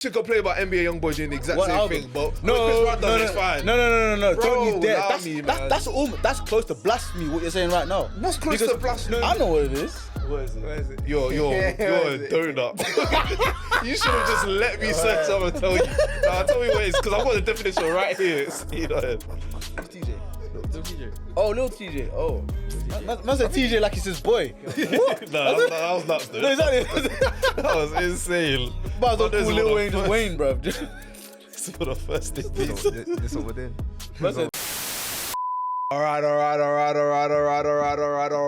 Took a play about NBA YoungBoy doing the exact One same album. thing, but No, it's fine. No. Bro, Don't you dare. allow That's, me, that's, man. that's close to blasphemy. What you're saying right now? What's close to blasphemy? I know what it is. What is it? Where is it? You're a donut. You should have just let me search up and tell you. Nah, tell me what it is, because I've got the definition right here. You know. Who's TJ? Little TJ. Oh, little TJ. Oh. Man said TJ like he's his boy. What? Nah, that was nuts, dude. No, exactly. That was insane. Might as well This call is Lil what Wayne just Wayne, bro. This is for the first day. This one within. All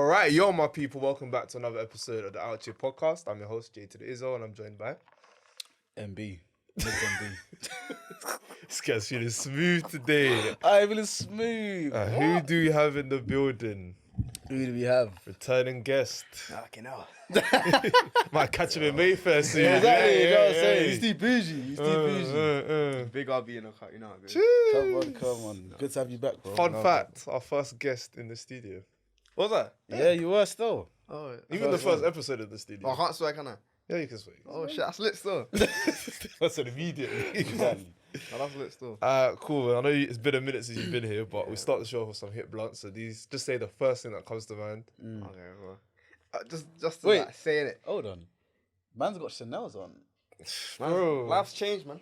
right. Yo, my people, welcome back to another episode of the Outchea Podcast. I'm your host, Jay to the Izzo, and I'm joined by MB. MB. This guy's feeling smooth today. I feeling smooth. Who do you have in the building? Who do we have? Returning guest. Fucking hell. Might catch him in Mayfair soon. Exactly, you know what I'm saying? He's too bougie. He's too bougie. Big RB in the car, you know how it goes. Come on. Good to have you back, bro. Fun fact, our first guest in the studio. What was that? Yeah, you were still. Oh, Even the first episode of the studio. I can't swear, can I? Yeah, you can speak. Oh shit, that's lit still. That's it immediately. Exactly. Oh, that's lit still. Cool. I know it's been a minute since you've been here, but we start the show off with some hit blunts. So these, just say the first thing that comes to mind. Okay, well. Just to, Wait. like, saying it. Hold on. Man's got Chanel's on. Bro. Life's changed, man.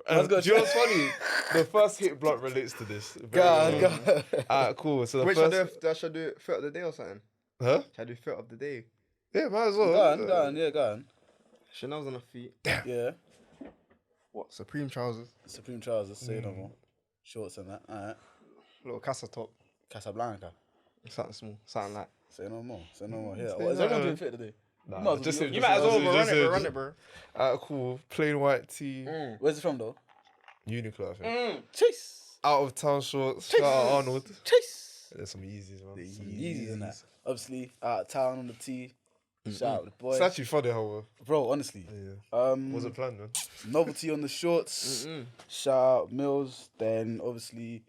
Do you know what's funny? The first hit blunt relates to this. God. Cool. So the Wait, first... should I do fit of the day or something? Huh? Should I do fit of the day? Yeah, might as well. Go on. Chanel's on her feet. Yeah. What? Supreme trousers. Supreme trousers, say no more. Shorts and that. Alright. Little casa top. Casablanca. Something small. Something like. Say no more. Yeah. What, is everyone doing fit today? Nah, You just You might as well run it, bro. Cool. Plain white tee. Where's it from though? Uniqlo, I think. Chase. Out of town shorts. Shout out Arnold. Chase. There's some Yeezys, man. Yeezys and that. Obviously, out of town on the tee. Shout out the boys. It's actually funny how Bro, honestly. yeah. Wasn't planned, man. Novelty on the shorts. Shout out Mills. Then obviously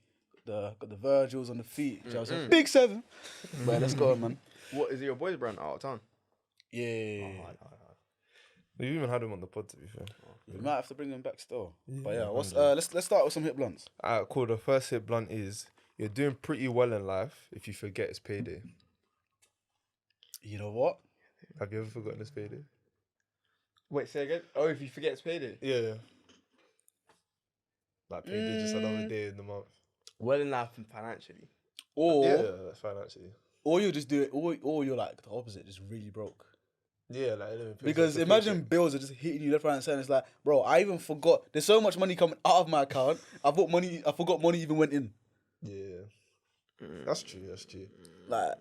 got the Virgils on the feet. Shout out Big 7. But let's go on, man. What is it? Your boy's brand out of town? Yeah. We even had him on the pod, to be fair. We might have to bring him back still. But yeah, Yeah, let's start with some hit blunts. Cool. The first hit blunt is you're doing pretty well in life if you forget it's payday. You know what? Have you ever forgotten it's payday? Wait, say again? Oh, if you forget it's payday. Yeah. Like payday just another day in the month. Well in life and financially. Or that's financially. or you just do it, or you're like the opposite, just really broke. Yeah, like Because imagine bills are just hitting you left, right, and center. It's like, bro, I even forgot. There's so much money coming out of my account. I forgot money even went in. Yeah. That's true. Like,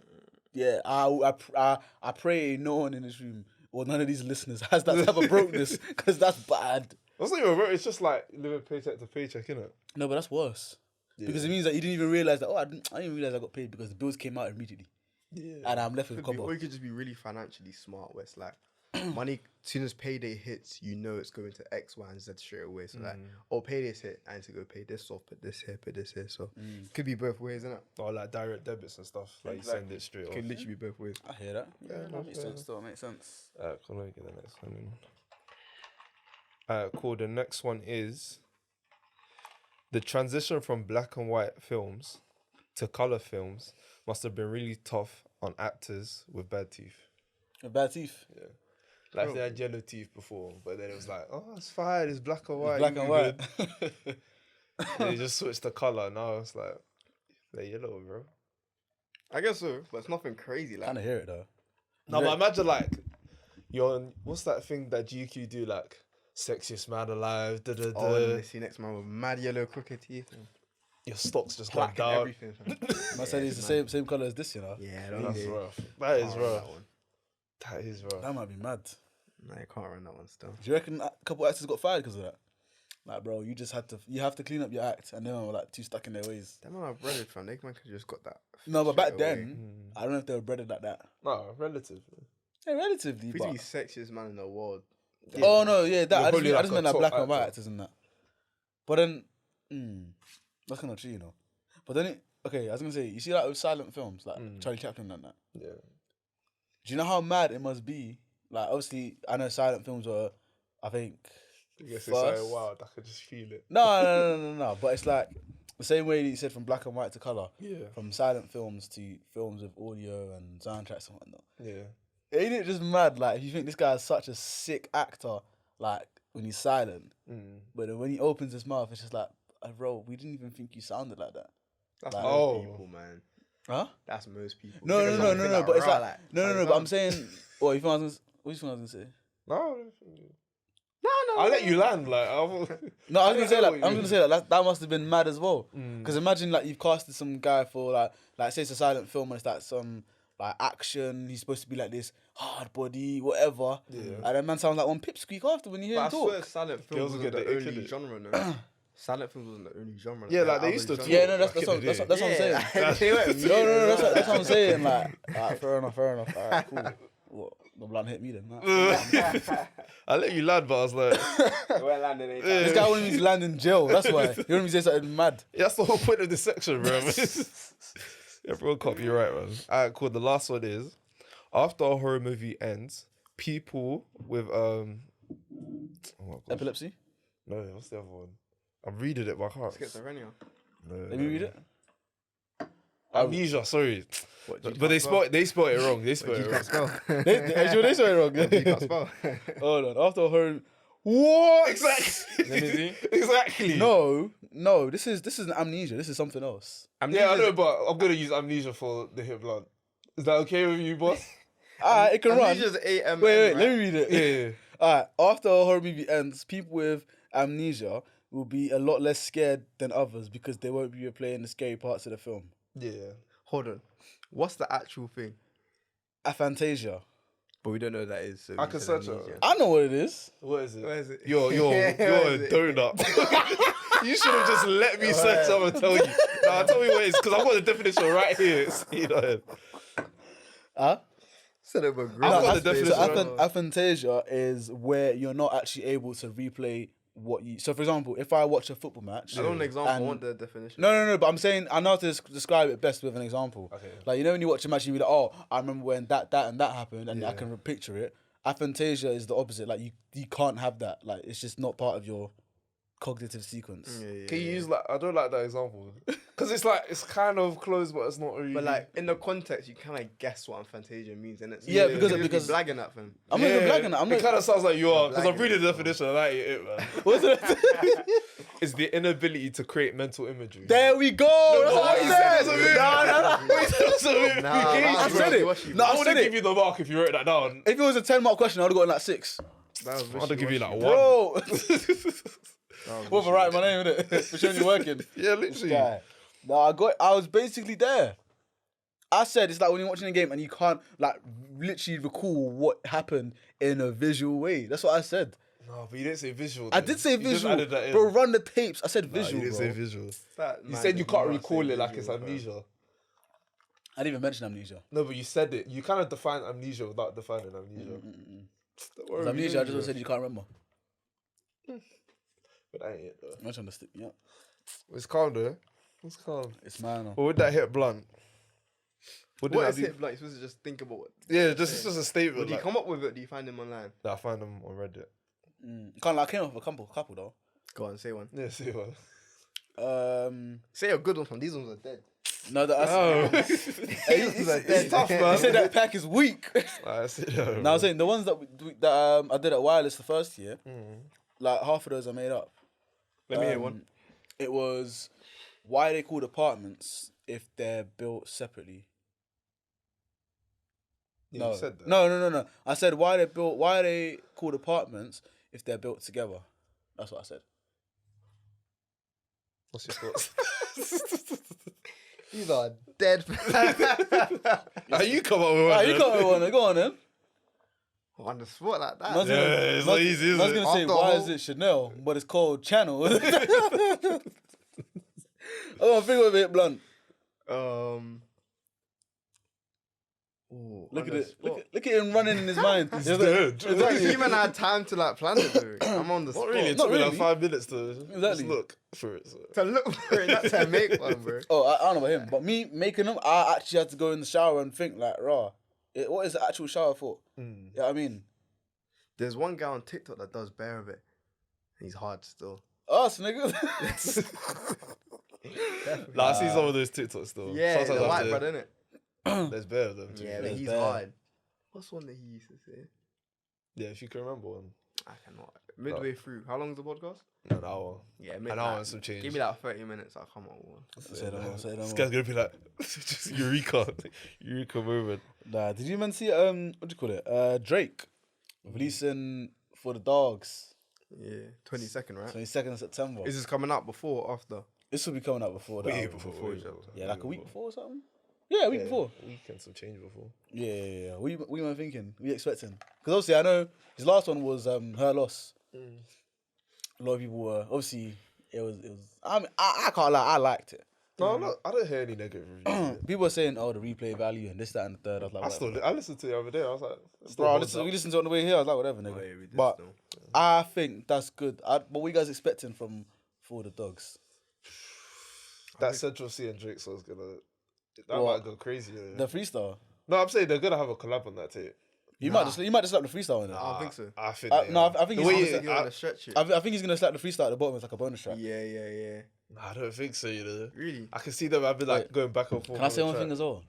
yeah, I pray no one in this room or none of these listeners has that type of brokenness, because that's bad. That's not even it's just like living paycheck to paycheck, innit? No, but that's worse. Yeah. Because it means that you didn't even realize that. Oh, I didn't realize I got paid because the bills came out immediately. Yeah. And I'm left with a couple. Or you could just be really financially smart, where it's like money, as soon as payday hits, you know it's going to X, Y, and Z straight away. So like, payday's hit, I need to go pay this off, put this here. So could be both ways, innit? Or like direct debits and stuff. Like you send it straight off. Could literally be both ways. I hear that. Yeah, that makes sense. Still makes sense. Cool. Let me get the next one in. Cool. The next one is the transition from black and white films to color films must have been really tough on actors with bad teeth. With bad teeth? Yeah. Like if they had yellow teeth before, but then it was like, oh, it's fine, it's black and white. Black and white. They just switched the color. Now it's like, they're yellow, bro. I guess so, but it's nothing crazy. Like, Kind of hear it though. No, but imagine like, you're on, what's that thing that GQ do, like, sexiest man alive, oh, and they see next man with mad yellow crooked teeth. Your stock's just gone Black and down. everything. I said it's the same color as this, you know? Yeah, That's rough. That is rough. That is rough. That might be mad. No, you can't run that one still. Do you reckon a couple actors got fired because of that? Like, bro, you have to clean up your act, and they were like too stuck in their ways. Them man are breaded, fam. They could have just got that. No, but back straight away. then, I don't know if they were breaded like that. No, relative. Yeah, relatively. If But... he's the sexiest man in the world. Oh no, yeah, that I probably just like meant a like top black and white actor. actors and that. But then, that's kind of true, you know. But then, I was gonna say, you see, like with silent films, like Charlie Chaplin and that. Yeah. Do you know how mad it must be? Like, obviously, I know silent films were, I think, I guess it's First. like, wow, I could just feel it. No. But it's like the same way you said from black and white to color. Yeah. From silent films to films with audio and soundtracks and whatnot. Yeah. Ain't it just mad? Like, if you think this guy is such a sick actor, like when he's silent, but then when he opens his mouth, it's just like, bro, we didn't even think you sounded like that. That's Like, most people, man. Huh? That's most people. No. But it's like, no. But I'm saying, what you think I was gonna say? No. I'll let you land. Like, No, I was gonna say that must have been mad as well. Because imagine like you've casted some guy for like say it's a silent film and it's like some like action. He's supposed to be like this hard body, whatever. Yeah. And then man sounds like one pipsqueak after when you hear him talk. I swear silent films wasn't the only genre, no. Silent films wasn't the only genre. Yeah, like they used to. Yeah, no, that's what I'm saying. No, that's what I'm saying. Like, fair enough. Alright, cool. What? The blunt hit me then. I let you land, but I was like, we're landing. This guy wanted me to land in jail. That's why. He wanted me to say something mad. Yeah, that's the whole point of this section, bro. Everyone copyright, man. Alright, cool. The last one is after a horror movie ends, people with Epilepsy? No, what's the other one? I'm reading it, but I can't. Schizophrenia. No, Let me read it. Amnesia, sorry. But they spelled it wrong. They spelled it wrong. Spell. They saw it wrong. You can't spell. Hold on. After a horror. What? Exactly. Let me see. Exactly. No. This is an amnesia. This is something else. Yeah, I know, but I'm gonna use amnesia for the hit blunt. Is that okay with you, boss? Alright, it can run. Amnesia's AMN, Wait, right? let me read it. Yeah. Alright, after a horror movie ends, people with amnesia will be a lot less scared than others because they won't be replaying the scary parts of the film. Yeah. Hold on. What's the actual thing? Aphantasia. But we don't know what that is. So I can search it. I know what it is. What is it? Where is it? You're a donut. You should have just let me search up and tell you. Nah, tell me what it is, because I've got the definition right here. You know. Huh? Said it with I've got the definition. Aphantasia is where you're not actually able to replay what you. So, for example, if I watch a football match, I don't want an example. I want the definition. No. But I'm saying I know how to describe it best with an example. Okay. Like, you know, when you watch a match, you be like, "Oh, I remember when that and that happened," and I can picture it. Aphantasia is the opposite. Like, you can't have that. Like, it's just not part of your cognitive sequence. Can you use I don't like that example because it's kind of close, but it's not really. But like in the context, you kind of guess what aphantasia means, and it's because blagging at them. I'm not even blagging that. It kind of sounds like you are because I'm reading the definition. And that ain't it, man. What's it? It's the inability to create mental imagery. There we go. I said it. No, I wouldn't give you the mark if you wrote that down. If it was a 10-mark question, I would have gotten like 6. I'd give you like 1. Bro. What for writing my name, innit? For showing you working. Yeah, literally. No, I was basically there. I said it's like when you're watching a game and you can't like literally recall what happened in a visual way. That's what I said. No, but you didn't say visual. I did say You just visual. added that in. Bro, run the tapes. I said visual, You didn't bro. say visual. You Man, said you can't not recall say it like visual, it's amnesia. I didn't even mention amnesia. No, but you said it. You kind of defined amnesia without defining amnesia. Don't worry, Amnesia, I just said you can't remember. But that ain't it though. I'm trying to stick. Yeah, It's calm though. It's calm. it's man. But with that hit blunt. What is hit blunt? You're supposed to just think about what. Yeah, it's just a statement. Would you come up with it? Do you find them online? Nah, I find them on Reddit. Can't like, I came up with a couple though. Go on, say one. Yeah, see one. Say a good one from these ones are dead. No, It's tough, man. I said that pack is weak. I see that. Now I'm saying the ones that I did at Wireless the first year, like half of those I made up. Let me hear one. It was why they called apartments if they're built separately. Yeah, you said that. No. I said why are they called apartments if they're built together. That's what I said. What's your thoughts? These are dead. How you come up with one? You got one. Go on then. On the spot like that. It's not easy, is I was it? gonna say why is it Chanel, but it's called Channel. Oh, think of it blunt. Look at it. Look at him running in his mind. He's dead. Exactly. You man had time to like plan it, dude. I'm on the spot. Not really. It Not took me like really. 5 minutes to just look for it. So. To look for it, not to make one, bro. Oh, I don't know about him, but me making them, I actually had to go in the shower and think like, raw. What is the actual shower for? You know what I mean? There's one guy on TikTok that does bare of it. He's hard still. Us, nigga. Like, I see some of those TikToks still. Yeah, Sometimes the I have white to- brother, innit? There's better of them. To Yeah, be but fair. he's bad. hard. What's one that he used to say? Yeah, if you can remember one. I cannot. Midway through. How long is the podcast? An hour. Yeah, An hour and some change. Give me like 30 minutes. I'll come up with one. Say no more, say no This more. guy's gonna be like, just Eureka moment. Nah, did you man see what do you call it? Drake releasing For the Dogs, Yeah, 22nd, right? 22nd of September. Is this coming out before or after? This will be coming out before that. Way album. before. Yeah, like a week before or something. Yeah, a week before. Week and some change before. Yeah. What you man thinking? What you expecting? Because obviously I know his last one was Her Loss. A lot of people were obviously it was. I mean, I can't lie, I liked it. No, I don't hear any negative reviews. People were saying, "Oh, the replay value and this, that, and the third." I was like, whatever. I listened to it the other day. I was like, Bro, we listened to it on the way here. I was like, whatever, nigga. Oh, yeah, we did but still. I think that's good. But what you guys expecting from For the Dogs? that Central C and Drake song's gonna What? might go crazy. Yeah. The freestyle. No, I'm saying they're gonna have a collab on that tape. You might just slap the freestyle in it. I don't think so. I think. No, I think The way he's you- gonna You're gonna stretch it. I think he's gonna slap the freestyle at the bottom as like a bonus track. Yeah. I don't think so. You know, Really? I can see them. I've been like Wait, going back and forth. Can I say one thing as well?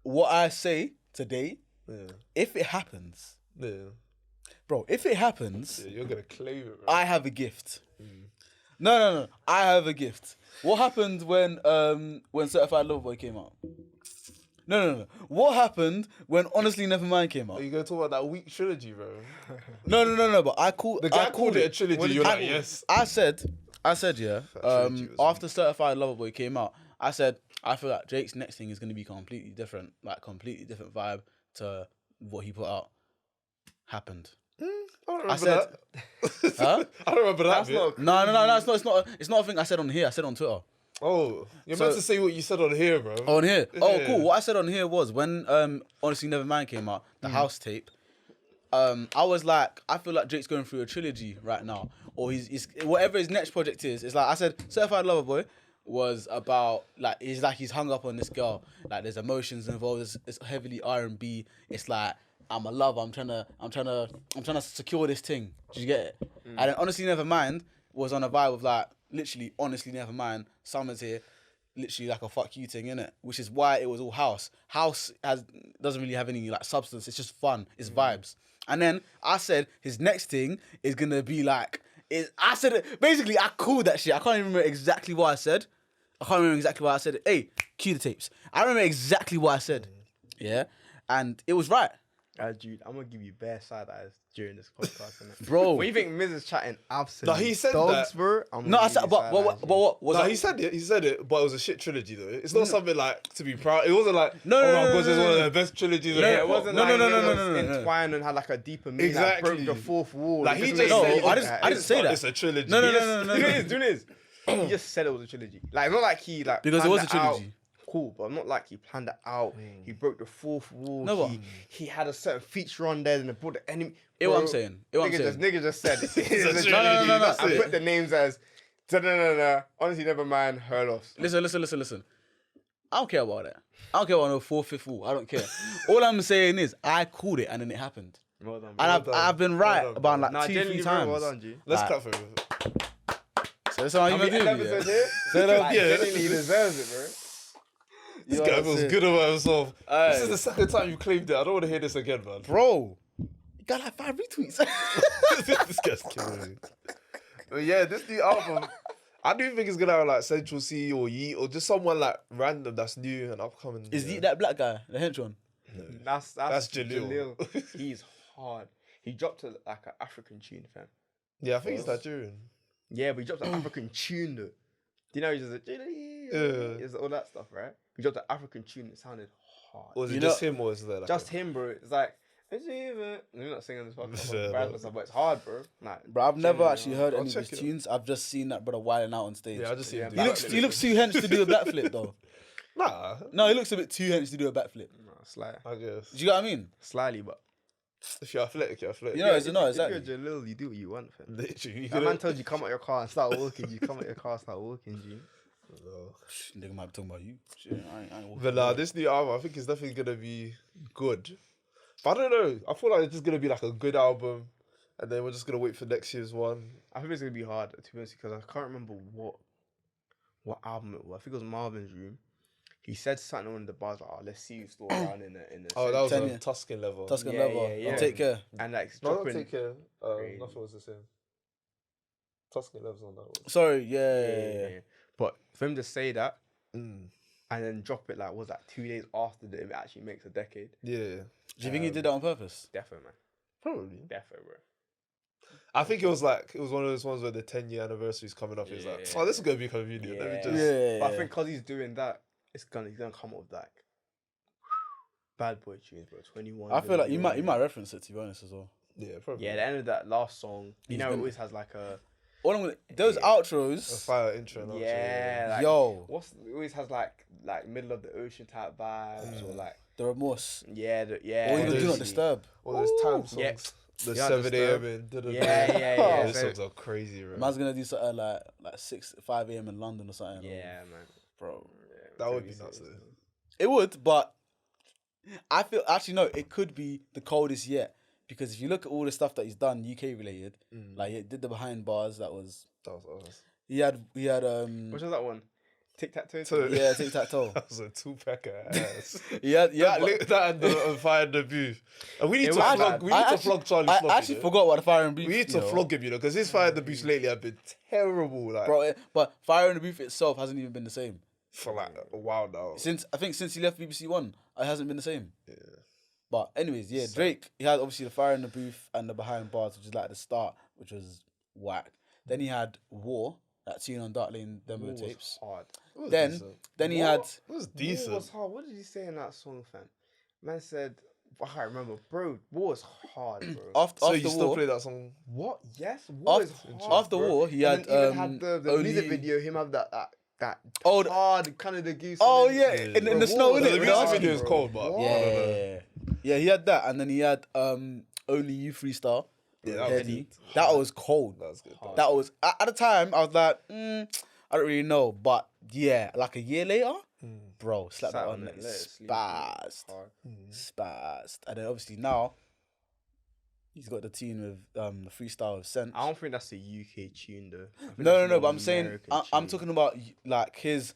What I say today, Yeah, if it happens, yeah. bro, if it happens, Yeah, you're gonna claim it. Bro. I have a gift. No. I have a gift. What happened when Certified Lover Boy came out? No. What happened when Honestly Nevermind came out? Are you gonna talk about that weak trilogy, bro? No. But I called The guy I called it a trilogy. You're like, yes. I said, yeah. trilogy was After Certified Lover Boy came out, I said I feel like Drake's next thing is gonna be completely different, like completely different vibe to what he put out. Happened. I don't remember I said, that. huh? I don't remember that. That's bit. not. No. It's not a thing I said on here. I said on Twitter. Oh, you're So- meant to say what you said on here, bro. On here. Oh, Yeah. cool. What I said on here was when Honestly Nevermind came out, the house tape. I was like, I feel like Drake's going through a trilogy right now, or he's whatever his next project is. It's like I said, Certified Lover Boy was about he's hung up on this girl. Like there's emotions involved. It's heavily R&B. It's like I'm a lover. I'm trying to secure this thing. Did you get it? And then Honestly Nevermind was on a vibe of like literally honestly nevermind. Summer's here. Literally like a fuck you thing, innit? Which is why it was all house. House doesn't really have any like substance. It's just fun. It's vibes. And then I said his next thing is gonna be like I said it basically. I called that shit. I can't even remember exactly what I said. Hey, cue the tapes. I remember exactly what I said. Yeah, and it was right, Dude, I'm gonna give you bare side eyes during this podcast, innit? bro. When you think Miz is chatting absolute No, he said dogs, that. bro. I'm No, gonna I give said, you but side what? eyes, But what was No, that? he said it, but it was a shit trilogy though. It's not something like to be proud. It wasn't like, No, oh no, my no, god, no, it's no, one of no. the best trilogies. No, Yeah, it wasn't No, like no, it no, was no. entwined and had like a deeper meaning. Exactly. Like broke the fourth wall. Like, he It just doesn't said make it. sense. I didn't say that. It's a trilogy. No. Do you know it is? He just said it was a trilogy. Like not like he like Because it was a planned out. trilogy. Cool, but not like he planned it out. He broke the fourth wall. No, but- he had a certain feature on there, and it brought the enemy. Hear what I'm Bro, saying. Hear what I'm saying. Nigga just said it. It's a No. That's I it. put the names as. Honestly, never mind. Her loss. Listen. I don't care about that. I don't care about no fourth, fifth wall. I don't care. All I'm saying is I called it and then it happened. Well done. And done. I've been right Well done, about bro. like Nah, 2-3 genuinely, bro, times. well done, G. Let's Like- clap for him. So that's how you gonna do. episodes Yeah? here? Say that. Like, genuinely, he deserves it, bro. This You guy know what I'm feels saying? good about himself. Aye. This is the second time you claimed it. I don't want to hear this again, man. Bro, you got like 5 retweets. This guy's killing me. But yeah, this new album, I do think it's gonna have like Central C or Yeet or just someone like random that's new and upcoming. Is yeah. he that black guy, the hench one? That's Jalil. He's hard. He dropped like an African tune, fam. Yeah, I think it's Nigerian. Yeah, but he dropped an African tune though. Do you know he's just it's all that stuff, right? He dropped an African tune that sounded hard. Or is it You just him or is there like Just him, bro. It's like we're not singing this Yeah, podcast, but it's hard, bro. Like, Bro, I've never genuinely actually hard. heard I'll any of his check it. tunes. I've just seen that brother wilding out on stage. Yeah, I just see him. Yeah, do He looks too hench to do a backflip though. Nah, No, he looks a bit too hench to do a backflip. Nah, slightly, I guess. Do you get what I mean? slightly, but If you're athletic, you're athletic. You know, if exactly. you're Jalil, you do what you want, fam. Literally, you That man could told you come out your car and start walking. You come out your car, start walking, G. Nigga might be talking about you. Shit, I ain't walking But nah, away. this new album, I think it's definitely gonna be good. But I don't know. I feel like it's just gonna be like a good album. And then we're just gonna wait for next year's one. I think it's gonna be hard to be honest because I can't remember what album it was. I think it was Marvin's Room. He said something on the bars like, "Oh, let's see you still around in the." Oh, that was 10 a year. Tuscan level. Tuscan Yeah, level. yeah, yeah. Take care. And like it's No, don't dropping. take care. Crazy. Nothing was the same. Tuscan levels on that one. Sorry, Yeah. But for him to say that Mm. and then drop it like was that 2 days after that it actually makes a decade. Yeah, Do you think he did that on purpose? Defo, man. probably. Defo, bro. I think it was one of those ones where the 10-year anniversary is coming up. He was like, Yeah. oh, this is gonna be convenient. Let me Yeah. just. Yeah. But I think because he's doing that, he's gonna come up with like bad boy tunes, bro. 21. I feel like you might reference it, to be honest, as well. Yeah, probably. Yeah, the end of that last song, He's it been- always has like a Those A outros, fire intro. And outro, yeah, like, yo, it always has like middle of the ocean type vibes or like the remorse. yeah, Or even there's- do not disturb. All those time songs. Yeah. The Yeah, 7 a.m. Disturb. and da-da-da. Yeah. Those So- songs are crazy, bro. Man's gonna do something like 5 a.m. in London or something. yeah, man. Bro. Yeah, That would be so nuts. it's- Though. It would, but I feel actually no. It could be the coldest yet because if you look at all the stuff that he's done UK related, like he did the behind bars. That was he had Which was that one? Tic Tac Toe. So- yeah, tic tac toe. That was a 2-packer ass. Yeah, that and the fire in the booth. And we need It to was flog. bad. We need to flog Charlie Sloth. I actually forgot what the fire and beef. We need to flog him, because his fire in the booth lately have been terrible. Like bro. But fire in the booth itself hasn't even been the same for like a while now. since he left BBC One. It hasn't been the same. Yeah. But anyways, yeah, Drake. He had obviously the fire in the booth and the behind bars, which is like the start, which was whack. Then he had War, that tune on Dark Lane demo War was tapes. hard. It was Then decent. then he What? had It was War decent. was hard. What did he say in that song, fam? Man said, I can't remember, bro. War is hard, bro. after So after you still War. play that song? What? Yes, War is hard. After bro. War, he And had then even had the only music video. Him have that Oh, the- hard kind of the goose. Oh on it. yeah, in Bro, the snow, War innit? was The With music us? video is bro. cold, but What? Yeah, he had that, and then he had Only You Freestyle. Yeah, that was Heady. good. That was cold. That was good. Hard. That was at the time I was like, I don't really know, but yeah, like a year later, bro, slap Sat that on on it, it, let it sleep, bro. spazzed, Hard. spazzed, and then obviously now he's got the tune with the freestyle with Sense. I don't think that's a UK tune though. I think No, that's but more I'm saying American I'm tune. talking about like his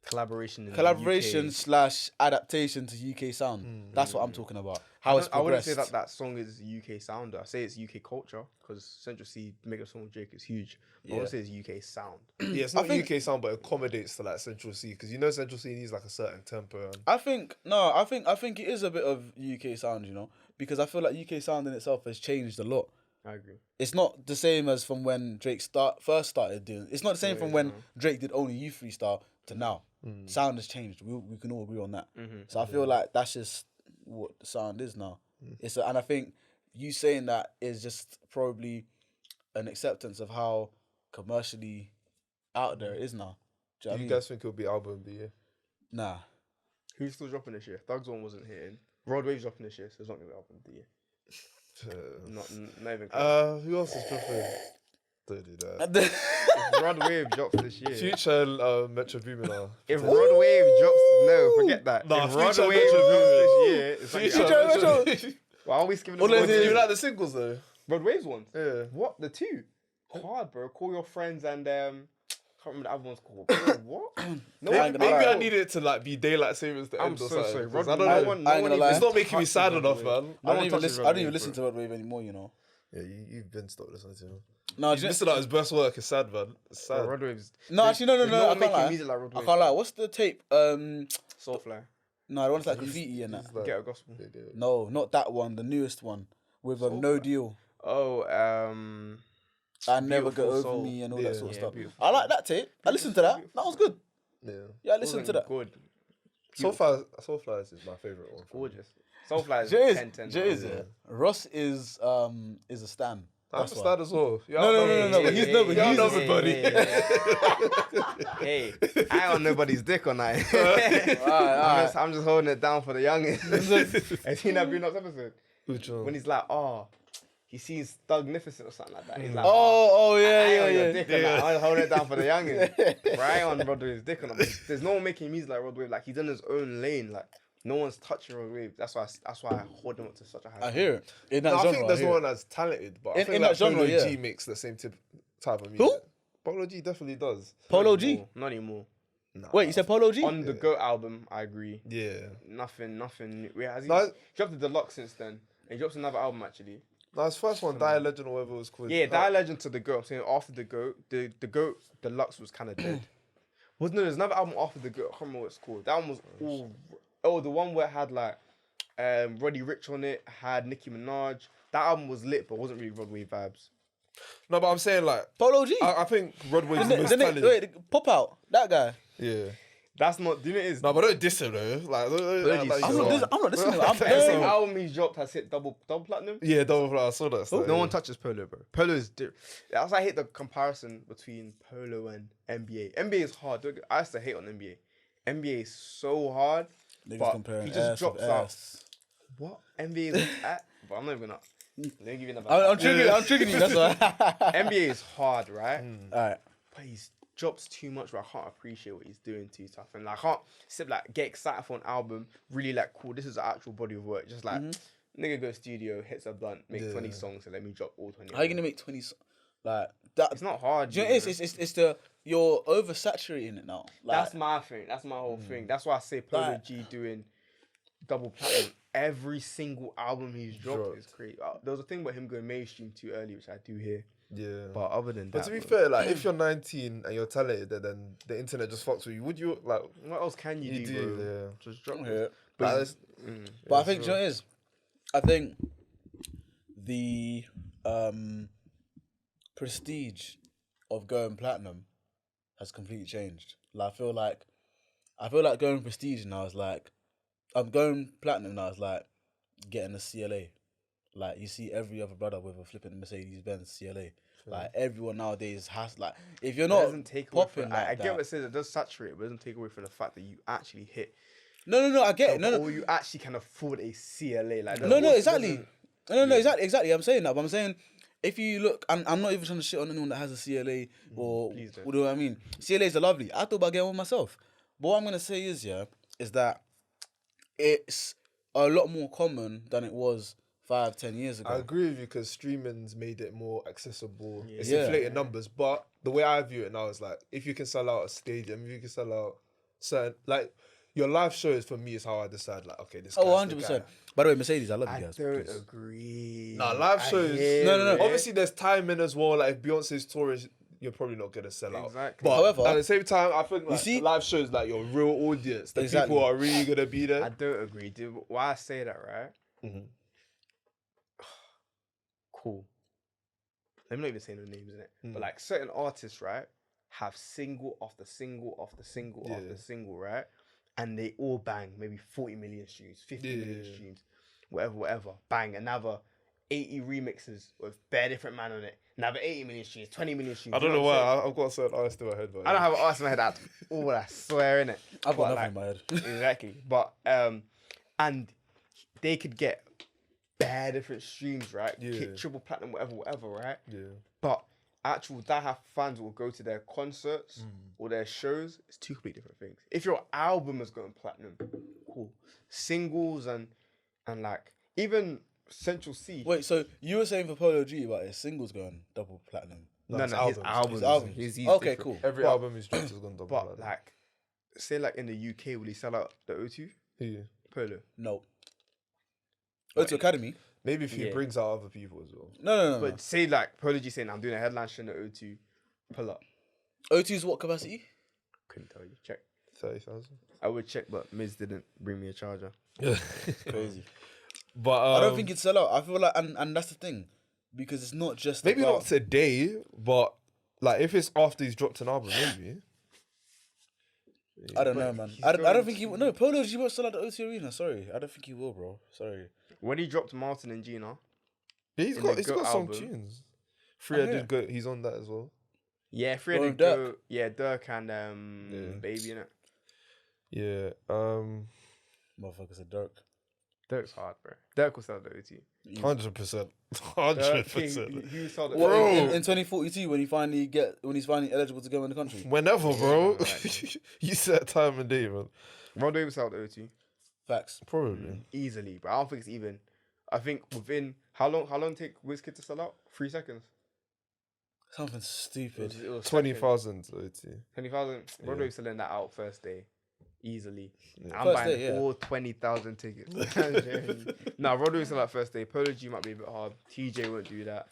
collaboration. In the collaboration UK. / adaptation to UK sound. That's what I'm talking about. How it's I wouldn't progressed. say that song is UK sound. I say it's UK culture because Central C make a song with Drake is huge. But I Yeah. would say it's UK sound. Yeah, it's I not think- UK sound, but it accommodates to like Central C, because Central C needs like a certain tempo. And I think it is a bit of UK sound, because I feel like UK sound in itself has changed a lot. I agree. It's not the same as from when Drake first started doing. It's not the same Yeah, from yeah, when no. Drake did Only You Freestyle to now. Sound has changed. We can all agree on that. Mm-hmm. So I feel like that's just what the sound is now. And I think you saying that is just probably an acceptance of how commercially out there it is now. Do you know do what I you mean? guys think it'll be album of the year? Nah. Who's still dropping this year? Thug's one wasn't hitting. Rod Wave's dropping this year, so it's not gonna be album of the year. Not even. Close. Who else is dropping? Don't do that. If Rod Wave drops this year. Future and Metro Boomin are. If Rod Wave drops, no, forget that. Nah, if Rod Future Wave Metro drops this Boomin. year, it's like Future Metro. Why are we skipping Well, the there's- Do you Yeah. like the singles though? Rod Wave's ones? Yeah. What? The two? Hard, bro. Call your friends and can't remember the other one's called. Bro, what? No, I ain't Maybe, gonna lie. I need it to like be daylight savings to I'm end so or something. sorry. 'Cause Rod, I don't no know. one, I no ain't one gonna lie. even It's not making me touches sad Rod enough, Wave. man. I No don't one even touches listen. Rod I don't even Wave, listen bro. to Rod Wave anymore. Yeah, you've been stopped listening to him. No, You missing out his best work. It's sad, man. It's sad. Bro, Rod Wave's. No, actually, no. there's I one can't making lie. music like Rod I Wave. can't lie. What's the tape? Soulfly. No, the one's like graffiti and that. He's like- Ghetto Gospel. Yeah, yeah. No, not that one. The newest one with No Soulfly. Deal. Oh, I never Beautiful go over Soul. me and all Yeah. that sort of Yeah, stuff. Beautiful I like Soul. that tape. I listened to that. That was good. Yeah. Yeah, I listened to that. Good. Soulfly is my favorite one. Gorgeous. Soulfly is Jay 10-10. is. Yeah. Ross is a stan. I That's why. understand as well. No, but he's no, but Y'all he's know a- everybody. Hey, I ain't on nobody's dick on that. Alright. I'm just holding it down for the youngest. Have you seen that Bruno's episode? Which one? When he's like, he sees Thugnificent or something like that. He's like, Oh I yeah, ain't yeah, on your yeah. dick on that. I'm holding it down for the youngest. Bro, I ain't on Rod Wave's dick on that. There's no one making music like Rod Wave. Like, he's in his own lane. Like, No one's touching Rod Wave. That's why I hold them up to such a high. I hear it. In that No, genre, I think there's hear no it. one that's talented, but I In think that like genre, Polo yeah. G makes the same type of music. Polo G definitely does. Polo G? Not anymore. Nah. Wait, you said Polo G? On the Go album, I agree. Mm. Yeah. Nothing. Wait, has he No, dropped the deluxe since then? And he drops another album actually. no, his first one, Die Legend or whatever it was called. Yeah, Die Legend to the Goat. I'm saying after the Goat, the Goat Deluxe was kind of dead. There's another album after the Goat. I can't remember what it's called. That one was all. Oh, the one where it had like Roddy Ricch on it, had Nicki Minaj. That album was lit, but wasn't really Rod Wave vibes. No, but I'm saying like Polo G? I think Rod Wave's the Didn't most it, talented. wait, Pop Out, that guy. Yeah. That's not. Do you know what it is? No, but don't diss him though. Like, I'm not listening to him. I'm Every very... album he's dropped has hit double platinum. Yeah, double flat. I saw that. Stuff. No one touches Polo, bro. Polo is different. That's why I hate the comparison between Polo and NBA. NBA is hard. I used to hate on NBA. NBA is so hard, Niggas but comparing he just ass drops with out. ass. What NBA is at? But I'm not even gonna. Let me give you another. I'm triggering you, that's why. NBA is hard, right? Alright. But he drops too much where I can't appreciate what he's doing too tough. And like, I can't sit like get excited for an album, really like cool, this is an actual body of work. Just like nigga go studio, hits a blunt, make 20 songs and let me drop all 20. How are you gonna make 20 like that? It's not hard. Do you know what it is? It's the you're oversaturating it now. Like, That's my thing. That's my whole thing. That's why I say Polo Like- G doing double platinum. Every single album he's dropped is crazy. There was a thing about him going mainstream too early, which I do hear. Yeah. But other than But that, to be bro, fair, like if you're 19 and you're talented, then the internet just fucks with you. Would you like? what else can you, You do, do, bro? yeah. Just drop Yeah. it. But, Like, it's- but I think, do you know what it is? I think the prestige of going platinum has completely changed. Like, I feel like going prestige now is like, I'm going platinum now is like getting a CLA. Like, you see every other brother with a flipping Mercedes-Benz CLA. Like, everyone nowadays has, like, if you're It not doesn't take away popping from, like I get that- what it says. It does saturate, but it doesn't take away from the fact that you actually hit, No, I get it. No, or you actually can afford a CLA. Like No, exactly. doesn't- No, exactly. I'm saying that, but I'm saying if you look, and I'm not even trying to shit on anyone that has a CLA or please don't. what do I mean? CLAs are lovely. I thought about getting one myself, but what I'm gonna say is that it's a lot more common than it was 5-10 years ago. I agree with you because streaming's made it more accessible. It's Yeah. inflated numbers, but the way I view it now is like if you can sell out a stadium, if you can sell out certain like your live shows for me is how I decide like okay this. Oh, guy's the 100%. guy. By the way, Mercedes, I love you I guys. don't please. agree. Nah, live I shows. hear No. it. Obviously, there's timing as well. Like if Beyonce's tour is, you're probably not gonna sell out. Exactly. But However, at the same time, I think like see- live shows like your real audience, the Exactly. people are really gonna be there. I don't agree. Dude, why I say that, right? Mhm. Cool. Let me not even say no names in it. But like certain artists, right, have single after single after single after Yeah. single, right? And they all bang maybe 40 million streams, 50 million Yeah. streams, whatever. Bang, another 80 remixes with bare different man on it. Another 80 million streams, 20 million streams. I don't You know what I'm saying? why I've got a certain artist in my head. But I don't have an artist in my head at all, I swear, innit? I've got But, nothing in my head. Exactly. But and they could get bare different streams, right? Yeah. Hit triple platinum, whatever, right? Yeah. But actual die-hard fans will go to their concerts or their shows. It's two completely different things. If your album is going platinum, cool. Singles and like even Central C. Wait, so you were saying for Polo G about his singles going double platinum? no, his his albums. albums. His albums. He's Okay, different. cool. Every But- album he's dropped has gone double. But platinum. like, say like in the UK, will he sell out the O2? Yeah. Polo. No. Oh, to Academy? Maybe if he Yeah. brings out other people as well. No. But say like Polo G saying, I'm doing a headline show in the O2, pull up. O2's what capacity? Couldn't tell you. Check. 30,000. I would check, but Miz didn't bring me a charger. Crazy. But I don't think it'd sell out. I feel like, and that's the thing, because it's not just maybe about, not today, but like if it's after he's dropped an album, maybe. I don't know, man. I don't think he will. No, Polo G won't sell out the O2 Arena. Sorry, I don't think he will, bro. Sorry. When he dropped Martin and Gina, Yeah, he's In got the Goat some album. tunes. Freya yeah. did go. He's on that as well. yeah, Fred Or and Dirk. Go, yeah, Dirk and Baby in it. Yeah. Motherfucker said Dirk. Dirk's hard, bro. Dirk will sell the O2. 100%. Dirk, 100%. he sold the What, Bro. in 2042 when he's finally eligible to go in the country? Whenever, bro. right, You set time and day, man. Rod Wave will sell the O2. Facts. Probably. Easily, but I don't think it's even. I think within how long take Wizkid to sell out? 3 seconds. Something stupid. It was 20,000. 20,000. Broadway selling that out first day, easily. Yeah. I'm First buying day, yeah. all 20,000 tickets. Nah, Broadway sell out first day. Polo G might be a bit hard. TJ won't do that.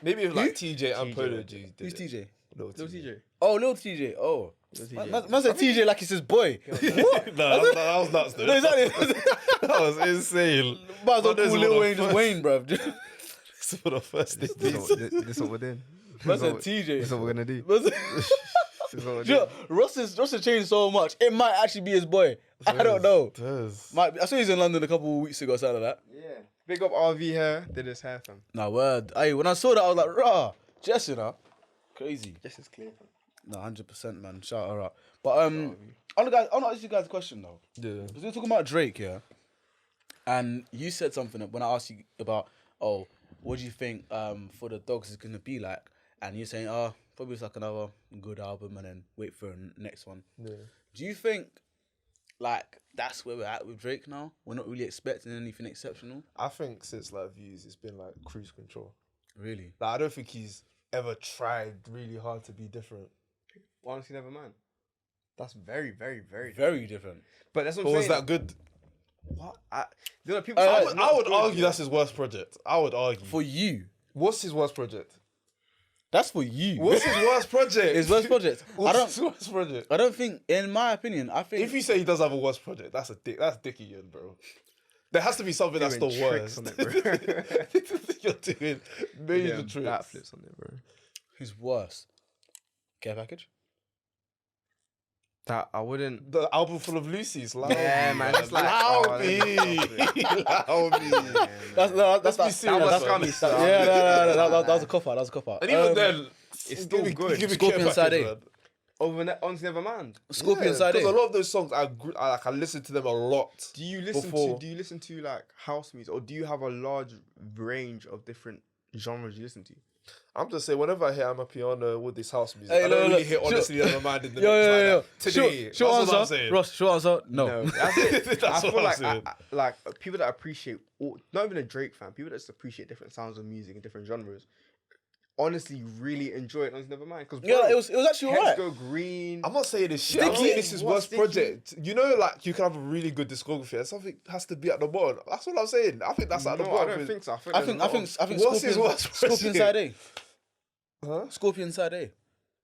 Maybe if like TJ and TJ. Polo G did Who's it. TJ? Little TJ. Oh, Lil TJ. Oh. Lil TJ. Man said TJ like he's his boy. What? No, that was nuts, though. No, exactly. That was insane. Might as well But call this Lil is Wayne just Wayne, bruv. This is for the first day. This what we're doing. Man said TJ. This is what we're gonna do. Man said- This is what we're Do you doing. know, Ross has changed so much. It might actually be his boy. I don't know. Might be. I saw he's in London a couple of weeks ago, something like that. Yeah. Big up RV hair. Did his hair, fam. Nah, word. Hey, when I saw that, I was like, rah, Jess, you know, crazy. Just as clear, fam. No, 100%, man. Shout her out. But I want to ask you guys a question though. Yeah. Because we were talking about Drake, yeah. And you said something when I asked you about, oh, what do you think for the Dogs is gonna be like? And you're saying, oh, probably it's like another good album, and then wait for the next one. Yeah. Do you think like that's where we're at with Drake now? We're not really expecting anything exceptional. I think since like Views, it's been like cruise control. Really? Like I don't think he's ever tried really hard to be different. Honestly, never mind. That's very, very, very. Very different. But that's what But I'm was saying. that good? What? You know, people. I would argue that's his worst project. I would argue. For you. What's his worst project? That's for you. What's his worst project? His worst project. What's his worst project? I don't think, in my opinion, I think If you say he does have a worst project, that's dicky, bro. There has to be something that's the Doing tricks worst. on it, bro. You're doing major Yeah, tricks. backflips on it, bro. his worst. Care package? That I wouldn't. The album full of Lucy's. Loud Yeah, me, man, it's like- loud oh, me. that's Loud me. That's be serious, that's man. funny stuff. Yeah, no, that was a cop out. That was a cop out. And even then, it's still good. Give me Scorpion Care Side Package, A. man. Over Honestly, never mind. Scorpion Side Because a A. lot of those songs, I listen to them a lot. Do you listen Before. to? Do you listen to like house music, or do you have a large range of different genres you listen to? I'm just saying, whenever I hear I'm a piano with this house music, Hey, I don't look, really look. hear Honestly Never Mind in the Yo, mix yo, like yo. that. Today, Short that's what I'm answer. saying. Ross, short answer. No. That's it. That's I what feel I'm like saying. like people that appreciate not even a Drake fan, people that just appreciate different sounds of music and different genres. Honestly, really enjoy it. Honestly, never mind. Because Yeah, it was actually Heads alright. Go Green. I'm not saying this shit. I'm Sticky. saying this is What's worst sticky? project. You know, like you can have a really good discography and something has to be at the bottom. That's what I'm saying. I think that's at the No, bottom. I don't think so. I think What's his Scorpion, worst Scorpion project? Side A. Huh? Scorpion Side A.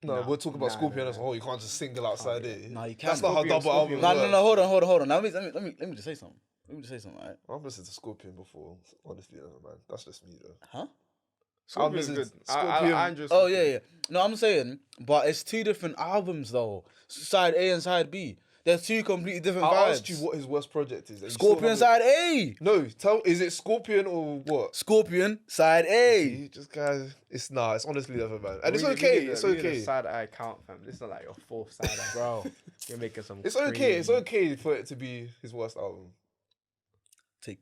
No, we're talking about Nah, Scorpion nah, as a whole. You can't just single outside it. Nah, you can't. That's not how Scorpion, double albums Scorpion. No, work. hold on. Now let me just say something. Let me just say something, alright? I've listened to Scorpion before. Honestly, never mind. That's just me though. Huh? Scorpion's listened good. to Scorpion. I enjoy Oh Scorpion. yeah. No, I'm saying, but it's two different albums though. Side A and Side B. They're two completely different I vibes. asked you what his worst project is. and you still Scorpion haven't- Side A. No, is it Scorpion or what? Scorpion Side A. You just guys, it's honestly never man, and it's We okay. need It's we need a okay. side eye count, fam. This is not like your fourth side eye, bro. You're making some. It's okay. It's crazy- okay for it to be his worst album. Take.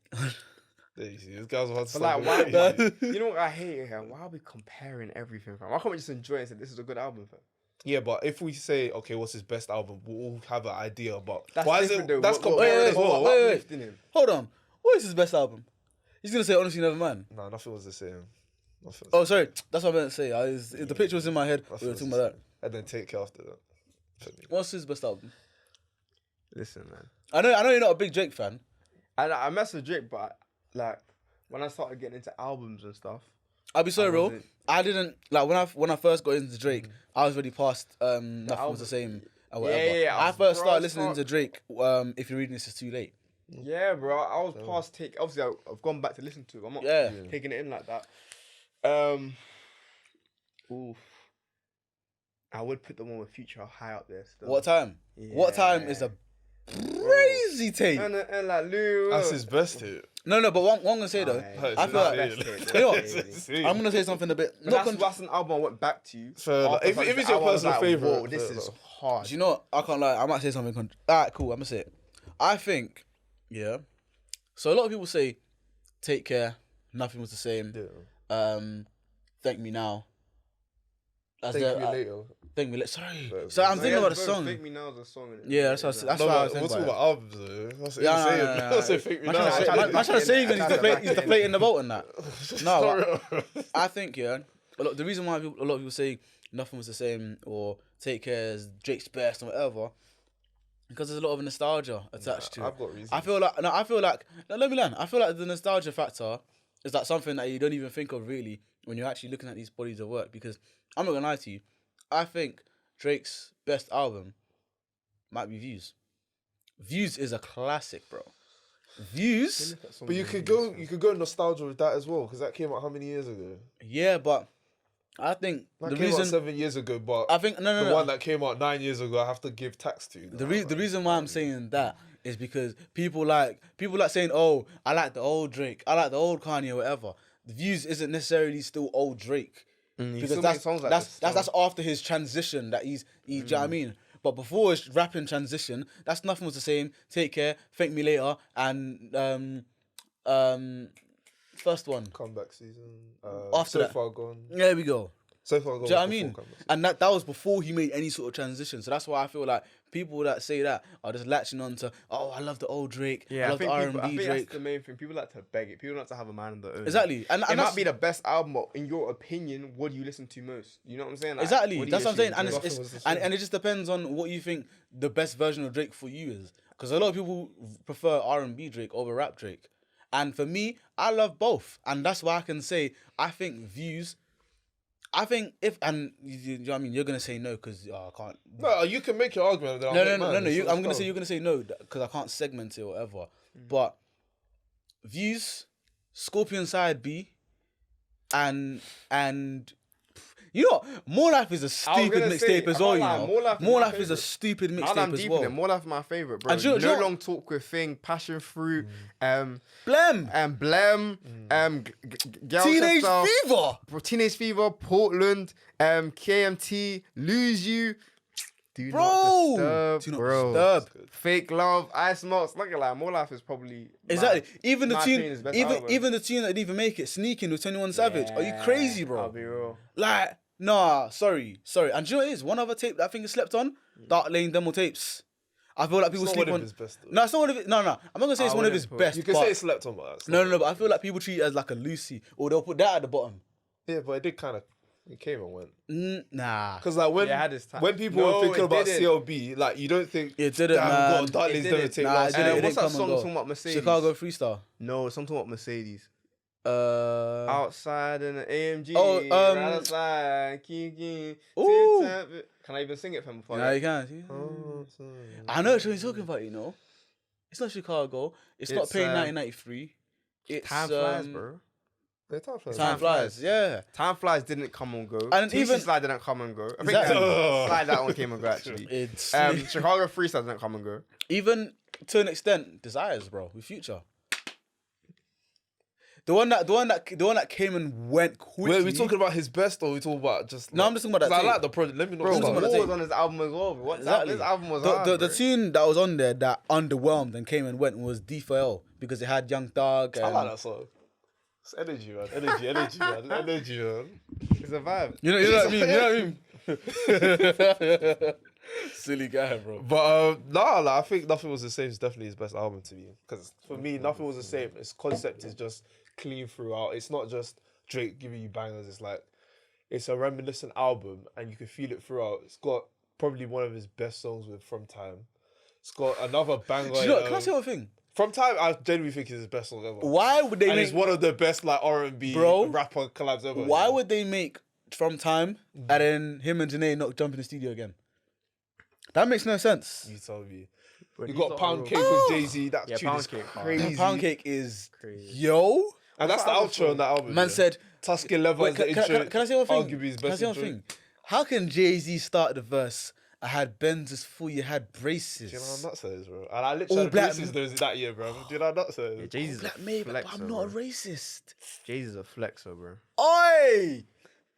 There you see, this guy's about to But like, start why? going- You know what I hate here? Why are we comparing everything, fam? Why can't we just enjoy it and say this is a good album, fam? Yeah, but if we say okay, what's his best album, we'll all have an idea about. That's Why is different it? though. That's What- comparing wait, as well. wait. Uplifting him. Hold on. What is his best album? He's gonna say Honestly Never Mind. No, nothing was the same. Nothing was Oh, sorry. That's what I meant to say. The picture was in my head. nothing We were was talking the about that. same. And then Take Care after that. For me. What's his best album? Listen, man. I know you're not a big Drake fan. I mess with Drake, but like when I started getting into albums and stuff, I'll be so I real. wasn't- I didn't like when I first got into Drake. I was already past Nothing Was album. the Same or whatever. Yeah, I first bro, started I listening start- to Drake. If you're reading this, it's too late. yeah, bro. I was past Take. Obviously, I've gone back to listen to it. I'm not Yeah. taking it in like that. Oof. I would put the one with Future high up there. Still. What time? What time is a crazy take? And like Lou. That's his best hit. No, but what I'm gonna say though, Alright. I feel like you know what? Crazy. I'm gonna say something a bit. That's an album I went back to. So, like, after if it's I your was personal favourite, whoa, this fair is enough. hard. Do you know what? I can't lie. I might say something. Alright, cool. I'm gonna say it. I think, yeah. So a lot of people say, "Take Care," Nothing Was the Same. Yeah. Thank Me Now. As Thank their- Me Later. Thank me. Sorry. So I'm thinking about the song. Fake Me Now is a song. Innit? Yeah, that's what I was thinking We're talking about. about albums, though. That's Yeah, insane. no. Don't say Fake Me Man Now. trying to save him. He's deflating the vote on that. No, Sorry. I think the reason why a lot of people say nothing was the same or Take Care is Drake's best or whatever, because there's a lot of nostalgia attached to it. I've got reasons. I feel like let me learn. I feel like the nostalgia factor is like something that you don't even think of really when you're actually looking at these bodies of work. Because I'm not gonna lie to you, I think Drake's best album might be Views. Views is a classic, bro. Views. But you could go nostalgia with that as well, because that came out how many years ago? Yeah, but I think That the came out reason 7 years ago, but I think no. the one that came out 9 years ago, I have to give tax to. The reason why I'm saying that is because people like saying, "Oh, I like the old Drake, I like the old Kanye, or whatever." The Views isn't necessarily still old Drake because that's after his transition that he's do you know what I mean? But before his rapping transition, that's Nothing Was the Same, Take Care, Thank Me Later, and first one. Comeback season. After So that. Far Gone. There we go. So Far Gone. Do you know what I was mean? before Comeback. And that was before he made any sort of transition. So that's why I feel like people that say that are just latching on to, oh, I love the old Drake. I love the R&B I think Drake. that's the main thing. People like to beg it. People like to have a man of their own. Exactly. And it that's, might be the best album, but in your opinion, what do you listen to most? You know what I'm saying? Like, exactly. That's what I'm saying. And Nothing it's was the same. and it just depends on what you think the best version of Drake for you is. Because a lot of people prefer R&B Drake over rap Drake. And for me, I love both. And that's why I can say, I think Views... I think if you know what I mean, you're gonna say no because I can't. No, you can make your argument. No. I'm gonna say you're gonna say no because I can't segment it or whatever. But Views, Scorpion Side B, and you know, More Life is a stupid mixtape as well. You know, More Life is a stupid mixtape as well. More Life is my favorite, bro. And do you know- Long Talk with Thing, Passion Fruit, Blem, Blem, Teenage Fever. Bro, Teenage Fever, Portland, KMT, Lose You. Do Bro. not disturb, Do not bro. disturb. Fake Love, Ice Melts. Look at that. More Life is probably Exactly. Even the my tune, opinion, his best album. even the tune that didn't even make it, Sneaking with 21 Savage. Are you crazy, bro? I'll be real. Like, nah, sorry. And do you know what it is? One other tape that I think is slept on, Dark Lane demo tapes. I feel like people It's not sleep one on. of his best, though. No, it's not one of it. No. I'm not gonna say it's one of his best. You can but say it's slept on, but that's no. not- But I feel like people treat it as like a Lucy, or they'll put that at the bottom. Yeah, but it did kind of. It came and went. Nah. Because like when Yeah, it had its time. when people No, were thinking it about didn't. CLB, like you don't think It didn't, damn, man. got Darley's It demo didn't. tape Nah, last it didn't. year. What's that come and song go. talking about Mercedes? Chicago Freestyle. No, something about Mercedes. Outside Outside in the AMG. Oh, right outside. Ooh. Can I even sing it from before? Yeah, you can. I know what you're talking about, you know. It's not Chicago. It's not It's, Pain 1993. It's Time flies, bro. Yeah, time flies. Time flies. Yeah. Time Flies didn't come and go. And TC even- Slide didn't come and go. I think Exactly. Slide that one came and go actually. It's Chicago Freestyle didn't come and go. even to an extent, Desires, bro, with Future. The one that came and went quickly. Wait, are we talking about his best or are we talking about just? No, I'm just talking about that I tape. like the project. Let me not Bro, start. talking about War that was on his album as well. What Exactly. This album was the hard, the bro. tune that was on there that underwhelmed and came and went was D4L because it had Young Thug. I like that song. It's energy, man. Energy, man. Energy, man. It's a vibe. You know what I mean? Silly guy, bro. But like, I think Nothing Was the Same is definitely his best album to me. Because for me, Nothing Was the Same. Its concept is just clean throughout. It's not just Drake giving you bangers. It's like it's a reminiscent album, and you can feel it throughout. It's got probably one of his best songs with From Time. It's got another banger. Do you know, can I say one thing? From Time, I genuinely think is his best song ever. Why would they And make it's one of the best like R&B Bro, rapper collabs ever. Why would they make From Time and then him and Janae not jump in the studio again? That makes no sense. You tell me. But You he's got not Pound real. Cake with Jay-Z. That Yeah, tune Pound is Cake, crazy. Pound Cake is Crazy. yo. And that's the outro on that album. Man yeah. said, Tusky Level wait, is the can intro. I say one thing? Arguably his Can I best say one intro. thing? How can Jay-Z start the verse? I had Benz's full, you had braces. Do you know how nuts that is, bro? And I literally had black- braces those that year, bro. Do you know how nuts that is? Jay-Z's Black a Maybach, but flexer, I'm not a bro. racist. Jay-Z's a flexer, bro. Oi!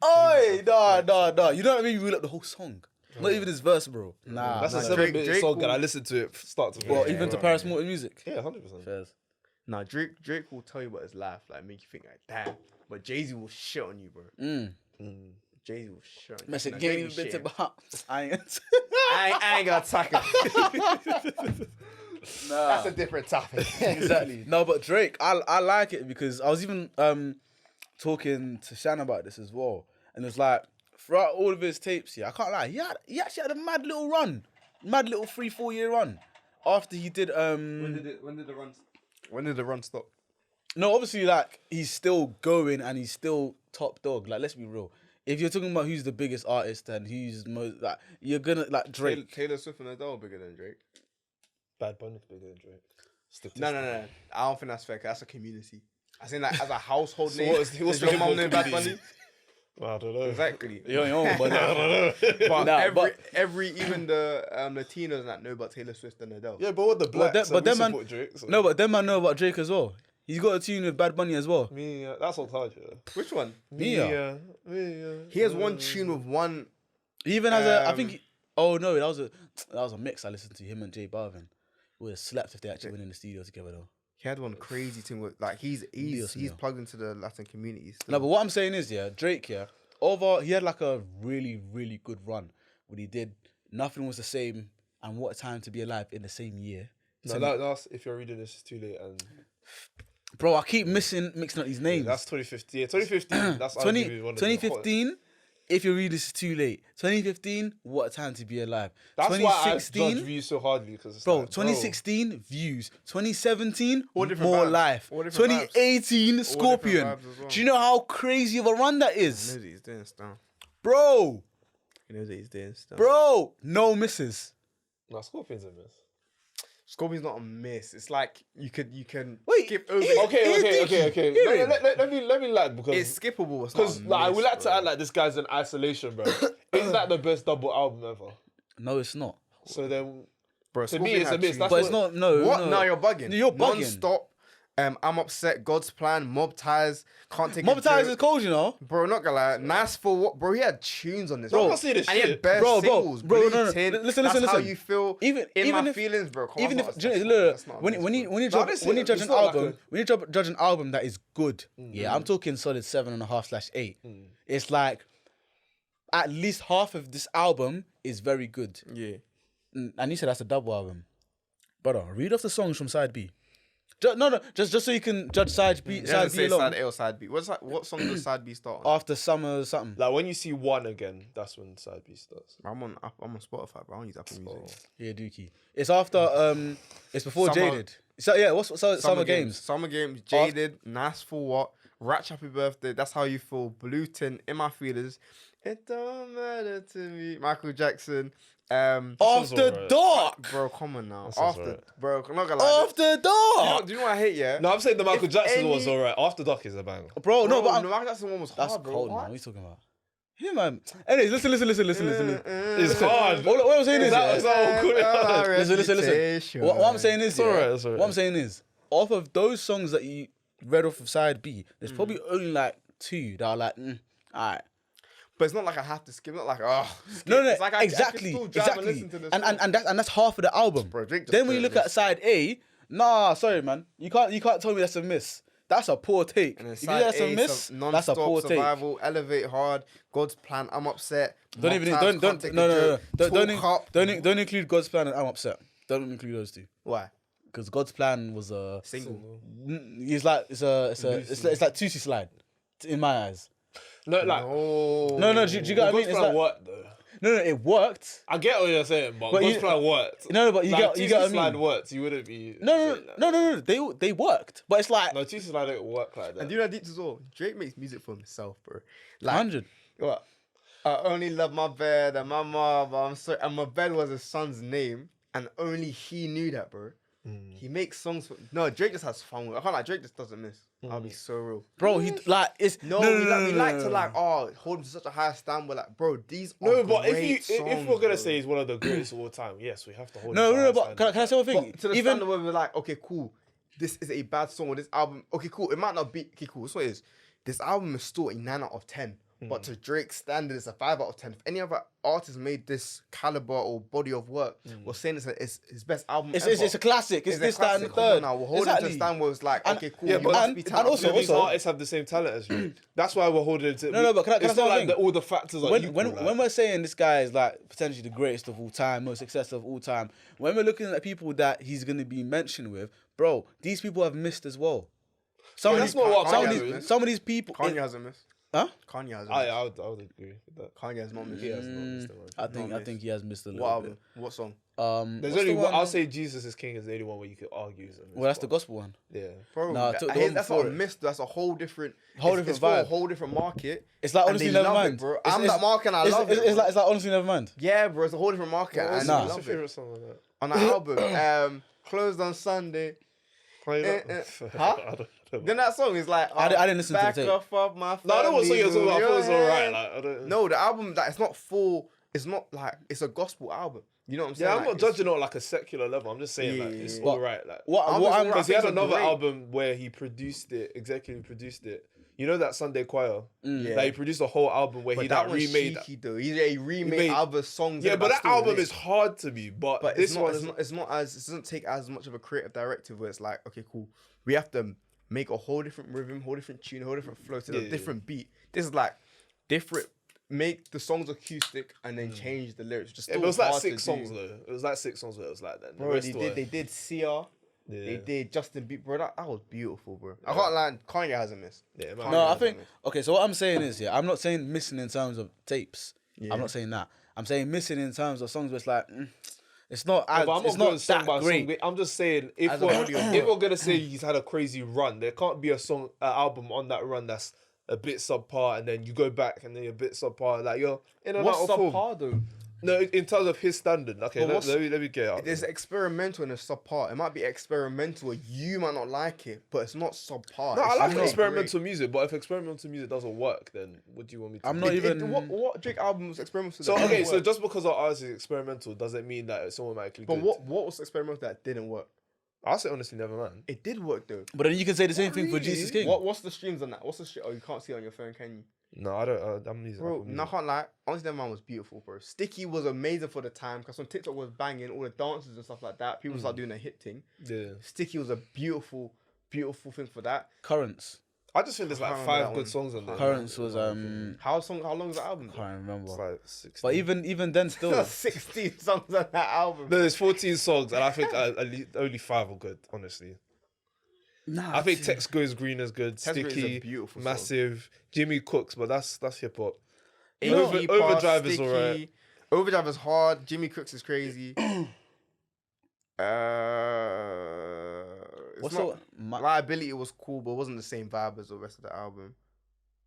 Nah. You know what I mean? You reel up the whole song. Not even his verse, bro. Nah. That's a nah. 7-minute Drake song, will- and I listened to it start to Well, finish. even to bro. Paris Morton music. Yeah, 100%. Fairs. Nah, Drake will tell you about his life, like make you think like damn. But Jay-Z will shit on you, bro. Jay was showing. Message No, game Drake even was been to shitting. bar. I ain't. I ain't gonna tackle. Nah. That's a different topic. Exactly. No, but Drake, I like it because I was even talking to Shan about this as well, and it's like throughout all of his tapes, I can't lie, he actually had a mad little 3-4 year run after he did When did the run stop? No, obviously, like, he's still going and he's still top dog. Like, let's be real. If you're talking about who's the biggest artist and who's most, like, you're gonna, like, Drake. Taylor Swift and Adele are bigger than Drake. Bad Bunny's bigger than Drake. No. I don't think that's fair, 'cause that's a community. I think like as a household So name. what's your the mum know Bad community? Bunny? Well, I don't know. Exactly. But I don't know. But Nah, every even the Latinos that know about Taylor Swift and Adele. Yeah, but what the blacks? but them man, support Drake. So. no, but them man know about Drake as well. He's got a tune with Bad Bunny as well. Me, that's all hard, yeah. Which one? Mia. He has one tune with one. He even has I think. Oh no, that was a mix I listened to him and J Balvin. Would have slept if they actually went in the studio together though. He had one crazy thing with like he's plugged into the Latin communities. No, but what I'm saying is, Drake, he had like a really, really good run when he did Nothing Was the Same and What a Time to Be Alive in the same year. No, that's if you're reading this, it's too late. And bro, I keep mixing up these names. that's 2015. Yeah, 2015. That's 2015. If you read this, is too late. 2015, What a Time to Be Alive. That's why I 2016, judge Views so hardly because bro. 2016, Views. 2017, All different More vibes. Life. All different vibes. 2018, Scorpion. vibes as well. Do you know how crazy of a run that He is, knows he's doing stuff. bro? He knows he's doing stuff. Bro, no misses. No, Scorpion's a miss. Scorpion's not a miss. It's like you can Wait, skip over. is- Okay. Hear him. Let me lag because It's skippable. It's because not a like miss, we like to bro. act like this guy's in isolation, bro. Is that the best double album ever? No, it's not. So then, Bro, to me, Scorpion it's a had miss. tunes. That's But it's not. No. What? No, No, you're bugging. You're bugging. Non-stop. I'm upset. God's plan. Mob ties. Can't take. Mob a Ties joke. is cold, you know. Bro, not gonna lie. Nice for what? Bro, he had tunes on this. Bro, bro. I'm not saying this And he shit. had bare Bro, singles. bro, Bleed no. Tin. Listen. That's how you feel. Even in my if- feelings, bro. Come Even on, if that's not a when miss, you bro. when you No, judge this when you is- judge it's an not like album when you judge an album that is good, I'm talking solid 7.5/8. It's like at least half of this album is very good. Yeah. And you said that's a double album. Brother, read off the songs from side B. Just so you can judge side B. It Side doesn't B say alone. side A or side B. What song does side B start on? After summer something. like when you see one again, that's when side B starts. I'm on Spotify, bro. I don't use Apple Music. Yeah, Dookie. It's after it's before Summer- Jaded. So yeah, what's Summer Games? Summer Games. Jaded. Nice for what? Ratch Happy Birthday. That's how you feel. Blue Tin. In my feelings. It don't matter to me. Michael Jackson. After alright. Dark. Bro, come on now. sounds After, alright. bro, I'm not gonna lie. After Dark. Do you know what I hate? Yeah. No, I'm saying the Michael If Jackson was any- alright. After Dark is a banger. Bro, no, Bro, but the Michael Jackson one was hard, that's bro. cold, man. What? What are you talking about? Yeah, man. Anyways, listen. It's hard. What I'm saying is, That's how cool it is. Listen. What I'm saying is, alright, it's alright. what I'm saying is, off of those songs that you read off of side B, there's probably only like 2 that are like, alright. But it's not like I have to skip. Not like skip. No, It's like I can exactly, still drive and exactly. listen to this And song. that's half of the album. Bro, Drake just Then when you couldn't look at miss. side A, nah, sorry, man, you can't tell me that's a miss. That's a poor take. And then If you side that's a A, miss, some that's a non-stop poor take. survival, elevate hard, God's plan. I'm upset. Don't even Mob Ties, don't Can't Take a no Joke, don't Talk Up. don't include God's plan and I'm upset. Don't include those 2 Why? because God's plan was a Single. it's like it's like Tootsie Slide in my eyes. No, like No, do you get what I mean? It's like, worked though. no, it worked. I get what you're saying, but But God's you- plan worked. No, but you Like, get what I Slide mean. worked. You wouldn't be. No, they worked, but it's like No, TC Slide don't work like that. And do you know deep as well? Drake makes music for himself, bro. Like 100. what? I only love my bed and my mom. I'm sorry, and my bed was his son's name, and only he knew that, bro. He makes songs for. No, Drake just has fun with it. I can't like Drake just doesn't miss. I'll be so real. Bro, he like it's No, we like to like hold him to such a high standard. Like, bro, these are No, but great if songs, we're gonna bro. say he's one of the greatest of all time, yes, we have to hold. no, him to a high but can I say one thing? But to the Even standard where we're like, okay, cool, this is a bad song or this album. Okay, cool, it might not be okay, cool. That's what it is. This album is still a 9 out of 10. But to Drake's standard, it's a 5 out of 10. If any other artist made this caliber or body of work, we're saying it's his best album ever. It's a classic. It's this, that, and the Come on third. now, we're holding to a stand where it's like, okay, cool. Yeah, you but must be talented. these artists have the same talent as you. That's why we're holding it to. No, but can I it's say not one like thing? all the factors are equal. When we're saying this guy is like potentially the greatest of all time, most successful of all time, when we're looking at people that he's going to be mentioned with, bro, these people have missed as well. Some of these people. Kanye hasn't missed. Huh? Kanye hasn't I missed. would agree with that. Kanye has not missed. He has not missed it. I think he has missed a little What bit. album? What song? There's only one. I'll say Jesus is King is the only one where you could argue. Well, that's the gospel one. Yeah. Bro, Nah, that's the one not before a it. miss. That's a whole different it's vibe. for a whole different market. It's like and honestly they never love mind, it, bro. It's- I'm it's- that market and I love it. It's like honestly never mind. Yeah, bro, it's a whole different market. And What's I your love it. favorite song on that? On that album, Closed on Sunday. Play Huh? I don't know. Then that song is like, I didn't listen to the back tape. off of my No, I know what song you're talking about. I thought it was family, alright. Like, I don't. No, the album, like, it's not full. It's not like, it's a gospel album. You know what I'm saying? Yeah, I'm Like, not it's- judging it on like a secular level. I'm just saying like it's Yeah. alright. Like What I'm because he had Rappers are another great. album where he produced it, executive produced it. You know that Sunday Choir? Yeah. Like he produced a whole album where But he that like one's remade. cheeky though. He remade made- other songs. Yeah, that but that still album lit. is hard to me. But But this one is it's not as it doesn't take as much of a creative directive where it's like, okay, cool. We have to make a whole different rhythm, whole different tune, whole different flow to a different beat. This is like different. Make the songs acoustic and then change the lyrics. Just Yeah, still but it was like hard to 6 do. songs though. It was like 6 songs where it was like that. The Bro, rest were- they did Sia. Yeah. They did Justin Bieber. Bro, that was beautiful, bro. I can't lie. Kanye hasn't missed. Yeah, man. No, I think okay. So what I'm saying is, yeah, I'm not saying missing in terms of tapes. Yeah. I'm not saying that. I'm saying missing in terms of songs where it's like, it's not Yeah, as, but I'm it's not going not song by that song. great. I'm just saying if As a body of if we're gonna say he's had a crazy run, there can't be an album on that run that's a bit subpar, and then you go back and then you're a bit subpar. Like you're in and What's out of form. subpar though? No, in terms of his standard. Okay, But let me get it out. There's experimental and a subpar. It might be experimental. You might not like it, but it's not subpar. No, I It's like not experimental music, but if experimental music doesn't work, then what do you want me to I'm do? not great. even. What Drake album was experimental? So that okay, didn't so work? just because our artist is experimental doesn't mean that it's automatically But good. what was experimental that didn't work? I'll say honestly, never mind. It did work though. But then you can say the same thing for really? Jesus King. What's the streams on that? What's the shit? Oh, you can't see it on your phone, can you? No, I don't. I'm using Bro, Apple no, I Music. can't lie. Honestly, that man was beautiful, bro. Sticky was amazing for the time because on TikTok was banging all the dances and stuff like that. People started doing a hit thing. Yeah, Sticky was a beautiful, beautiful thing for that. Currents. I just think there's like can't remember 5 that good one. songs on there. Currents was How long was the album? can't remember. It's like 16. But even then still. There's 16 songs on that album. No, there's 14 songs, and I think at least only 5 are good. Honestly, Nah, I think Text Goes Green is good. Text Goes is a Sticky, beautiful song. Massive, Jimmy Cooks, but that's hip hop. AP Overdrive is Sticky. alright. Overdrive is hard. Jimmy Cooks is crazy. What's not, the Liability was cool, but it wasn't the same vibe as the rest of the album.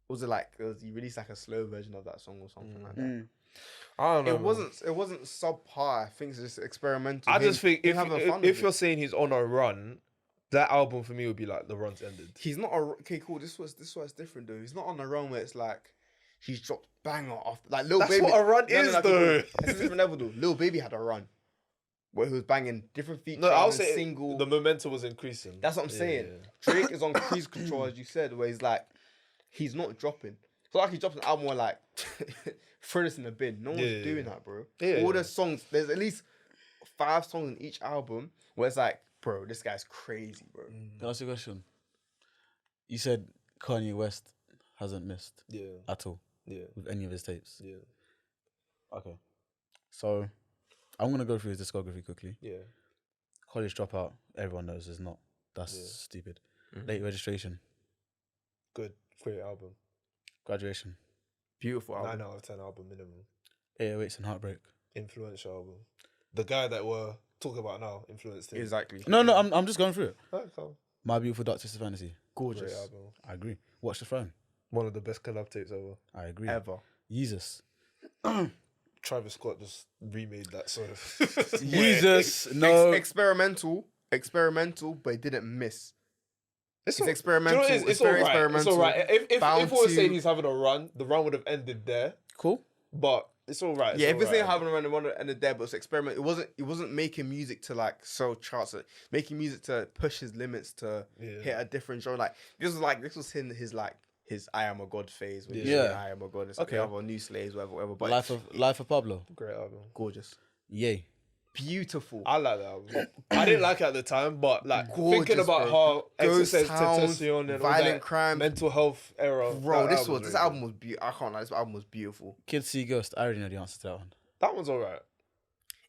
Was it like he released like a slow version of that song or something like that? I don't know. It wasn't subpar. I think it's just experimental. I just think Him having fun with if it. you're saying he's on a run, that album for me would be like the run's ended. He's not a okay. Cool. This was different though. He's not on the run where it's like he's dropped banger after like Lil That's Baby. what a run is, cool. though. It's a different level though. Lil Baby had a run where he was banging different features. No, I'll and say single. the momentum was increasing. That's what I'm saying. Drake is on cruise control, as you said, where he's like, he's not dropping. It's not like he drops an album where like, throw this in the bin. No one's Yeah. doing that, bro. Yeah. All the songs, there's at least 5 songs in each album where it's like, bro, this guy's crazy, bro. Can I ask you a question? You said Kanye West hasn't missed Yeah, at all yeah, with any of his tapes. yeah, Okay. So I'm gonna go through his discography quickly. yeah. College Dropout, everyone knows is not. That's stupid. Late Registration, Good, great album. Graduation, Beautiful album. 9 out of 10 album minimum. 808s and Heartbreak. Influential album. The guy that we're talking about now influenced him. Exactly. No, I'm just going through it. Alright, cool. My Beautiful Dark Twisted Fantasy. Gorgeous. Great album. I agree. Watch the Throne. One of the best collab tapes ever. I agree. Ever. Jesus. Travis Scott just remade that song. Jesus. No. Experimental, but it didn't miss. It's all- experimental. Do you know what it is? It's very alright. experimental. It's alright. If Bound we were to- saying he's having a run, the run would have ended there. Cool. But it's alright. Yeah, if it's saying having around the one and the dead, but it's experiment. It wasn't making music to like sell charts. Making music to push his limits to hit a different genre. Like this was his his I Am a God phase. When Yeah. I Am a God. It's Okay. okay. Other new slaves, whatever. But Life of Pablo. Great album. gorgeous, Yay. beautiful. I like that album. I didn't like it at the time, but like Gorgeous, thinking about bro. how Ghost Exorcist, towns, Tentacion, and all violent that crime. mental health era. Bro, that this really album was beautiful. I can't lie. This album was beautiful. Kids See Ghost. I already know the answer to that one. That one's alright.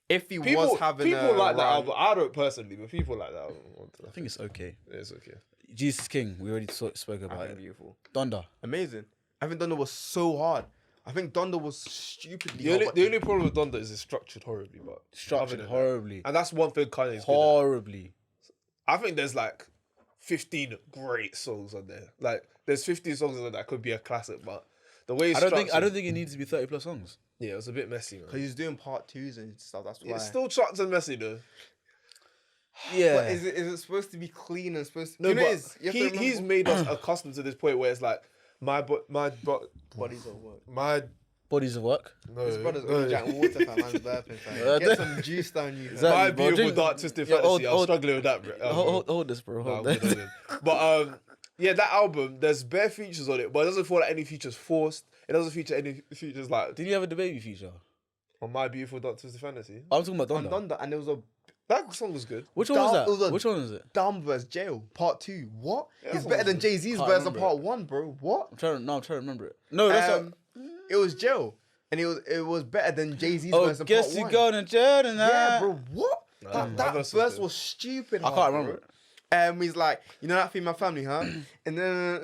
If he People was having like that run- album. I don't personally, but people like that album. I think it's okay. It's okay. Jesus King. We already spoke I about think it. beautiful, Donda. amazing. I think Donda was so hard. I think Donda was stupidly The hard. only, but the only problem with Donda is it's structured horribly, but Structured other than that- horribly. and that's one thing Kanye's good at. Horribly. I think there's like 15 great songs on there. Like there's 15 songs on there that could be a classic, but the way it's I don't structured, think it needs to be 30 plus songs. yeah, it was a bit messy, man. Because he's doing part 2s and stuff. That's why. It's still chucked and messy though. Yeah. But is it supposed to be clean and supposed to? No, You know but it is. You have to he's remember- made us accustomed to this point where it's like bodies of work. my Bodies of work. no, His brother's no. only drank water, fam. Man's burping, fam. Get some juice down you. Exactly. My bro, beautiful drink- dark twisted Yeah, fantasy. I'm hold- struggling with that, bro. Hold this, bro. Nah, Hold I'm good, this. I'm good. But yeah, that album, there's bare features on it, but it doesn't feel like any features forced. It doesn't feature any features like Did you have a baby feature? on My Beautiful Dark Twisted Fantasy. I'm talking about And Donda. Donda, and there was a That song was good. Which one was It was that? a- Which one is it? Dumb verse Jail Part 2. What? Yeah, It's that better one than was- Jay-Z's Can't verse of remember Part 1, bro. What? I'm trying to remember it. No, that's It was Jail, and it was better than Jay-Z's oh, verse of guess Part you 1. going to jail tonight. Yeah, bro. What? Nah, that that verse verse was good. was stupid. I hard, can't bro. remember it. He's like, you know that Feed My Family, huh? And then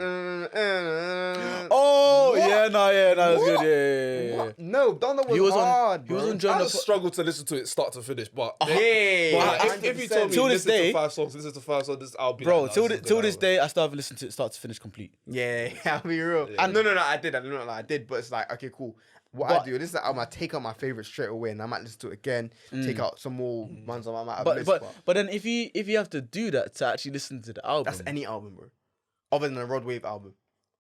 Oh, What? yeah, that's What? good. Yeah. What? No, Donda was, He was on- hard. he was bro. on Join I the just struggled to listen to it start to finish, but Hey, but if you told me Till this listen day- to 5 songs, this I'll be Bro, like, till this is a till good this album. day, I still haven't listened to it start to finish complete. yeah, I'll be real. Yeah. And no, I did. I don't know, like, I did, but it's like, okay, cool. What But- I do, this is the album I take out my favorite straight away, and I might listen to it again. Take out some more ones I might have missed. But then if you have to do that to actually listen to the album, That's any album, bro. Other than a Rod Wave album,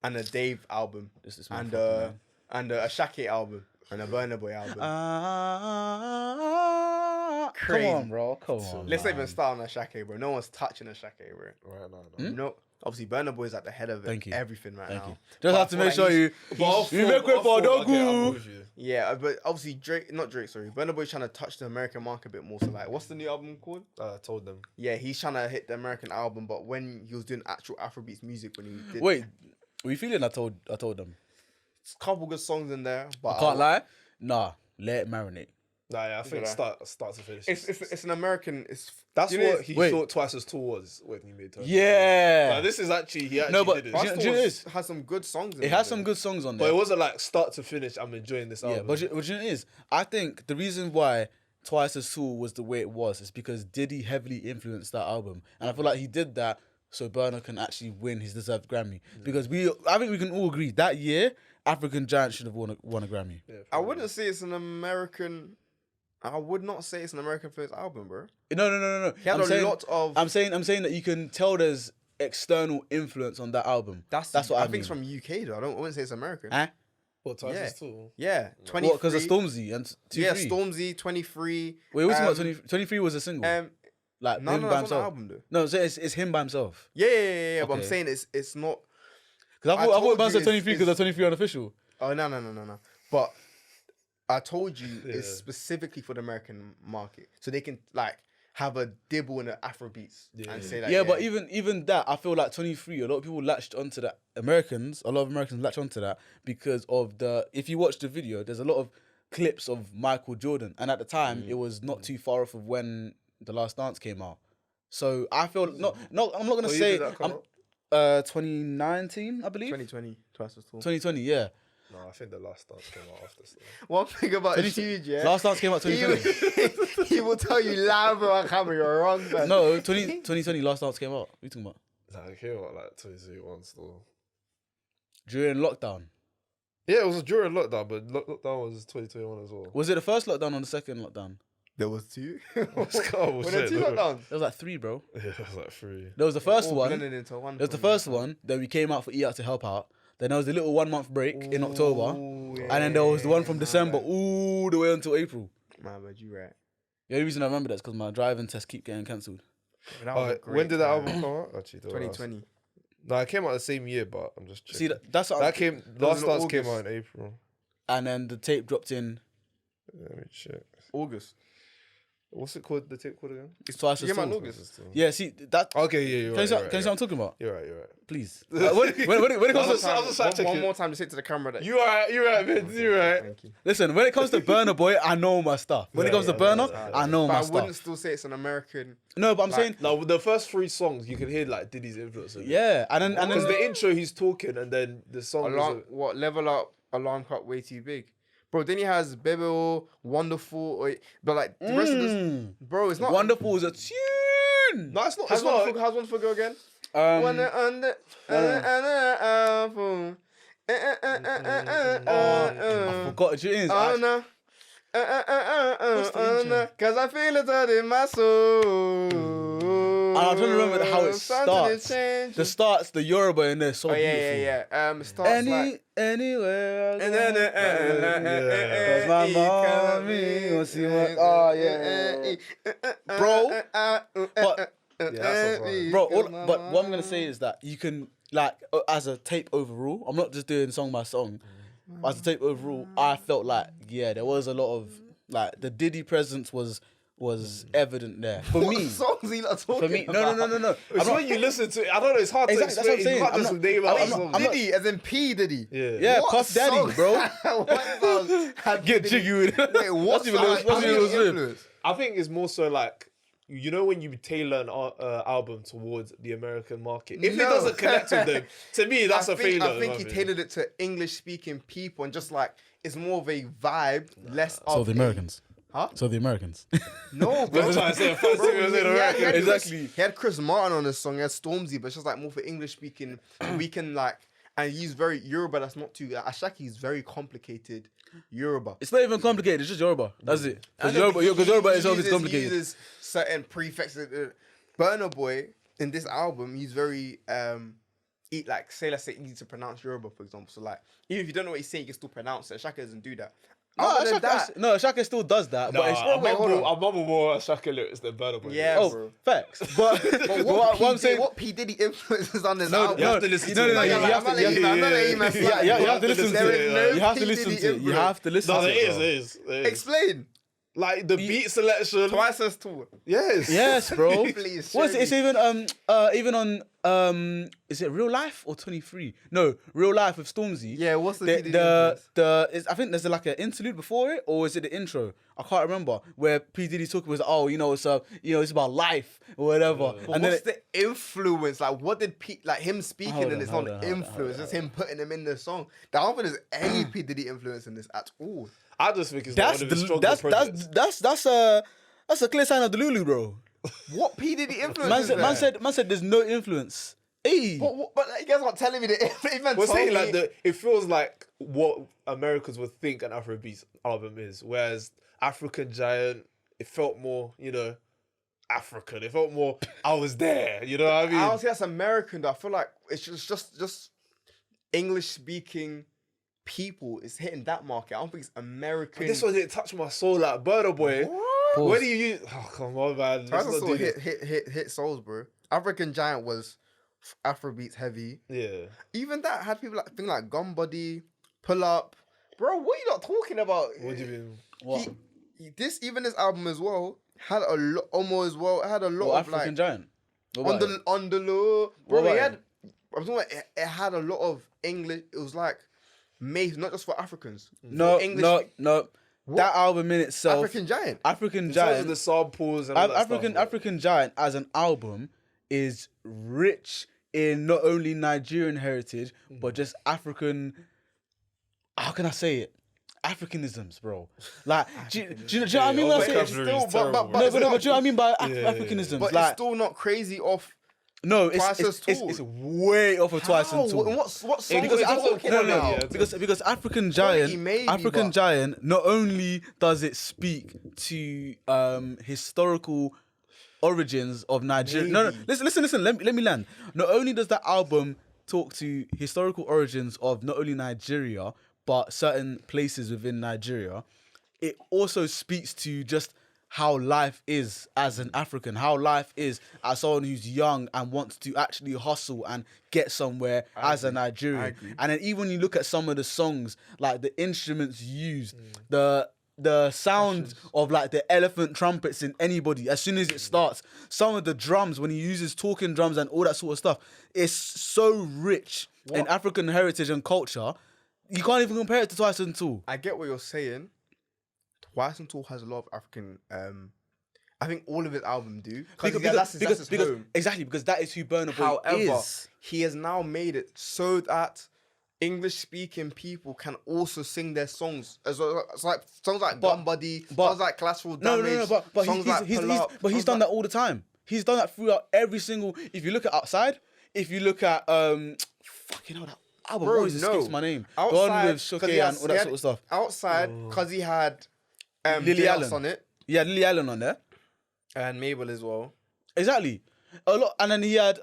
and a Dave album, This is and motherfucking man. and a Shake album, and a Burna Boy album. Come Crazy. on, bro. Come on. Let's not man. even start on a Shake, bro. No one's touching a Shake, bro. Right now, No, obviously Burna Boy is at the head of it. Thank you. Everything right Thank now. you. But Just I have to feel make like sure he's- you make way for Dogu. Yeah, but obviously Drake, not Drake, sorry. Burna Boy's trying to touch the American market a bit more. So like, what's the new album called? I told them. Yeah, he's trying to hit the American album, but when he was doing actual Afrobeats music, when he did Wait, were you feeling? I told them. a couple good songs in there, but Can't lie. Nah, let it marinate. Nah, yeah, I think Look at start to finish. It's an American. That's you know, what he wait. thought Twice as Tall was when he made Twice. Yeah. Like, this is actually he actually No, but did it. do you know what it is? has some good songs. In It there, has some though. good songs on But there. it wasn't like start to finish. I'm enjoying this Yeah, album. but you know what it is? I think the reason why Twice as Tall was the way it was is because Diddy heavily influenced that album. And I feel like he did that so Burna can actually win his deserved Grammy. Because I think we can all agree that year, African Giant should have won a Grammy. Yeah, I wouldn't say it's an American. I would not say it's an American first album, bro. No. He had lot of. I'm saying that you can tell there's external influence on that album. That's what I I mean. think it's from UK though. I wouldn't say it's American. Eh? But Twice Yeah. as Tall. Yeah, 23. What? Because of Stormzy and 23. Yeah, Stormzy, 23. Wait, what's about 23 was a single. Like No, him no, by that's on himself. the album though. No, it's him by himself. Yeah. But I'm Okay. saying it's not. Because I I thought told man you said it's- 23 because they're 23 unofficial. Oh no. But I told you it's Yeah. specifically for the American market, so they can like have a dibble in the Afrobeats and say that. Yeah, but even that, I feel like 23, a lot of people latched onto that. A lot of Americans latched onto that because of if you watch the video, there's a lot of clips of Michael Jordan. And at the time, it was not too far off of when The Last Dance came out. So I feel, I'm not going to What year say, did that come I'm, out? 2019, I believe. 2020, Twice as Tall. 2020, yeah. No, I think the last dance came out after. So. One thing about 20 Huge, yeah. Last Dance came out he, 2020. he will tell you live on camera, you're wrong, man. No, 2020, Last Dance came out. What are you talking about? Nah, it came out like 2021 still. During lockdown. Yeah, it was during lockdown, but lockdown was 2021 as well. Was it the first lockdown or the second lockdown? There was two. It's kind of Were there shit, two though. lockdowns? There was like 3, bro. Yeah, it was like 3. There was the first All one. blended into one. There was the first one. Then we came out for Eat Out to help out. Then there was the little 1 month break in October. And then there was the one from December all the way until April. Man, but you right. The only reason I remember that is because my driving tests keep getting cancelled. That was a great When did that time. album come out? Actually, 2020. No, it came out the same year, but I'm just checking. See, that's what Last in Dance came August. out in April. and then the tape dropped in. Let me check. August. What's it called? The tape called again? It's twice It as came out in tall. August. Yeah, see that. Okay, yeah, you're Can you see right. can you see what I'm talking about? You're right. Please. When it comes to I'm just trying to check One it. more time to say to the camera that You're right, man. You're right. Thank you. listen, when it comes to Burna Boy, I know my stuff. When it comes to Burna, I know But my I wouldn't stuff. still say it's an American. No, but I'm like, saying Now, the first 3 songs, you can hear like Diddy's influence. yeah, and then Because the intro, he's talking, and then the song. Alarm, what level up? Alarm clock way too big, bro. Then he has Bebel, Wonderful, but like the rest of this, bro, it's not Wonderful is a tune. No, it's not. How's It's not. Wonderful go again? Um, Wonder under, I forgot what it is. no. Cause I feel it out in my soul. I'm trying to remember how it starts. The starts, the Yoruba in there, so Oh beautiful. yeah. It starts like. Anywhere. And then, Cause my mommy wants to see what. Oh yeah, bro. But Yeah, that's right. bro, but what I'm gonna say is that you can like as a tape overall. I'm not just doing song by song. As a tape overall, I felt like there was a lot of like the Diddy presence was evident there for What me. songs are you not talking For me, about? no. It's when you listen to it. I don't know. It's hard to Exactly, explain. that's what I'm You saying. can't just name out a I'm song. not- Diddy, as in P Diddy. Yeah, What Puff Daddy, songs- bro. What songs had Get Diddy- jiggy with it. Wait, what That's even song what's had even Diddy with? influence? I think it's more so like, you know, when you tailor an album towards the American market. If it No. doesn't connect with them, to me, that's a failure. I think he tailored it to English-speaking people and just like it's more of a vibe, less of the a- Americans. Huh? So the Americans. No, bro. I'm trying to say a fancy Bro, way of saying American. Exactly. He had Chris Martin on his song. He had Stormzy, but it's just like more for English speaking. We can like, and he's very Yoruba. That's not too. Ashaki is very complicated Yoruba. It's not even complicated. It's just Yoruba. That's it. I Because know, but Yoruba he itself is uses- complicated. He uses certain prefixes. Burna Boy in this album, he's very let's say easy to pronounce Yoruba, for example. So like, even if you don't know what he's saying, you can still pronounce it. Shaka doesn't do that. Other than that, Shaka still does that. No, But it's I hold on. mumble more Shaka lyrics than Burna Boy. Yeah, oh, bro. facts. But, But what I'm saying, what P Diddy influences on this album? you have to listen to it. no, you have to- I'm not letting you mess you up. have to listen to There it. is no You have to P. listen Diddy to it. You have to listen No, to it it. is. Explain. Like the beat selection. Twice as tall. Yes. Yes, bro. Please, What's show it? It's even on is it Real Life or 23? No, Real Life with Stormzy. Yeah, what's the P. Diddy influence? I think there's like an interlude before it, or is it the intro? I can't remember where P Diddy's talking was it's about life or whatever. But And then what's the influence? Like, what did P like him speaking Hold and on, it's hold not on, hold on, influence? It's him putting him in the song. I don't think there's any P Diddy influence in this at all. I just think it's one of his strongest projects. that's a clear sign of the Lulu, bro. What P Diddy influence? Man said there's no influence. Hey, But like, you guys aren't telling me that. Even We're told saying me- like it feels like what Americans would think an Afrobeats album is, whereas African Giant, it felt more, African. It felt more, I was there. You know what I mean? I don't think that's American though. I feel like it's just English speaking people is hitting that market. I don't think it's American. This one didn't touch my soul like Burna Boy. What? Where do you use? Oh come on, man. Let's Twice not as do tall this. hit souls, bro. African Giant was Afrobeats heavy. Yeah. Even that had people like things like Gun Body, Pull Up. Bro, what are you not talking about? What do you mean? what? This album as well had a lot almost as well. It had a lot What, of African like Giant? What about it? on the low. Bro, What it about had. I'm talking about it had a lot of English. It was like made not just for Africans. No, for English, no. That album in itself, African Giant. African In terms of Giant, the samples and all that stuff, bro. African Giant as an album is rich in not only Nigerian heritage but just African. How can I say it? Africanisms, bro. Like, do you know what I mean when I say it? vocabulary is Still, terrible, but man. No, but do you know what I mean by yeah. Africanisms? But like, it's still not crazy off. no, Twice as tall. it's way off of Twice How? and Tall. What song Because are you talking about? yeah. because African Giant, maybe, African but- Giant, not only does it speak to historical origins of Nigeria. No, listen. Let me land. Not only does that album talk to historical origins of not only Nigeria but certain places within Nigeria, it also speaks to just how life is as an African, how life is as someone who's young and wants to actually hustle and get somewhere as a Nigerian. And then even when you look at some of the songs, like the instruments used, the sound of like the elephant trumpets in anybody, as soon as it starts, some of the drums, when he uses talking drums and all that sort of stuff, it's so rich in African heritage and culture. You can't even compare it to Twice and Tool. I get what you're saying. Twice and Tool has a lot of African. I think all of his albums do. That's his home. Exactly, because that is who Burna Boy is. He has now made it so that English-speaking people can also sing their songs. As well. It's like songs like Gun Buddy, songs like Collateral Damage. But he's done that all the time. He's done that throughout every single. If you look at Outside, if you look at fucking hell, that album always escapes my name. Outside, the one with Shoke and all that sort of stuff. Outside, because he had Lily Allen on it. Yeah, Lily Allen on there. And Mabel as well. Exactly. A lot, and then he had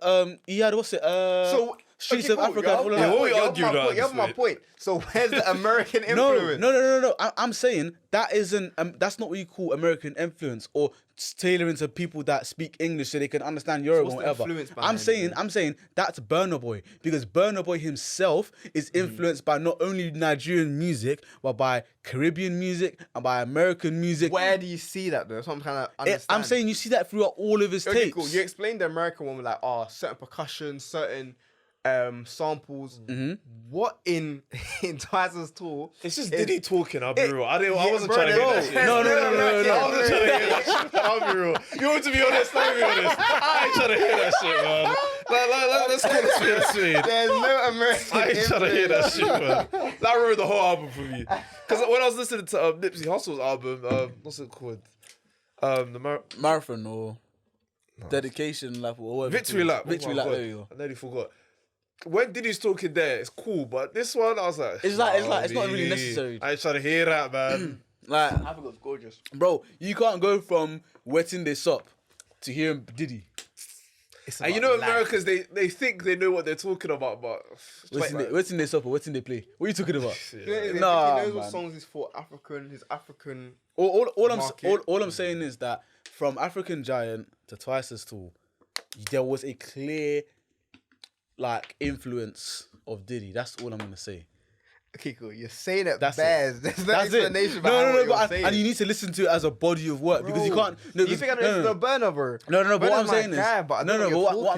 what's it? Streets of Africa. You have my point. So where's the American influence? No. I'm saying that isn't. That's not what you call American influence or tailoring to people that speak English so they can understand Yoruba or whatever. I'm saying that's Burna Boy, because Burna Boy himself is influenced by not only Nigerian music but by Caribbean music and by American music. Where do you see that though? That's what I'm trying to understand. I'm saying you see that throughout all of his tapes. Cool. You explained the American one with like certain percussion, certain samples. What in Twice's Tour? It's just Diddy talking. I'll be real. I wasn't trying to hear that shit. No. I wasn't trying to hear that shit. I'll be real. You want to be honest? I'll be honest. I ain't trying to hear that shit, man. Let's call it sweet. There's no American. I ain't trying to hear that shit, man. That ruined the whole album for me. Because when I was listening to Nipsey Hussle's album, what's it called? The Marathon or Dedication Lap or whatever. Victory Lap. Victory Lap. There you go. I nearly forgot. When Diddy's talking there, it's cool, but this one, I was like, it's not really necessary. I ain't trying to hear that, man. Like, Africa was gorgeous, bro. You can't go from Wetting This Up to hearing Diddy. And you know, Americans, they think they know what they're talking about, but Wetting This Up or Wetting They Play. What are you talking about? He knows what songs is for African. His African. All I'm saying is that from African Giant to Twice's Tool, there was a clear influence of Diddy. That's all I'm gonna say. Okay, cool. You're saying it. That's bears. There's no explanation. And you need to listen to it as a body of work, because you can't. No, you think I'm listening to Burna, bro? No. But what I'm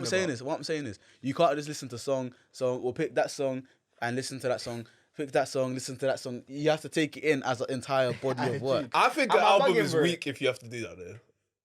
saying is, what I'm saying is, you can't just listen to song or pick that song and listen to that song. Pick that song, listen to that song. You have to take it in as an entire body of work. I think the album is weak if you have to do that, though.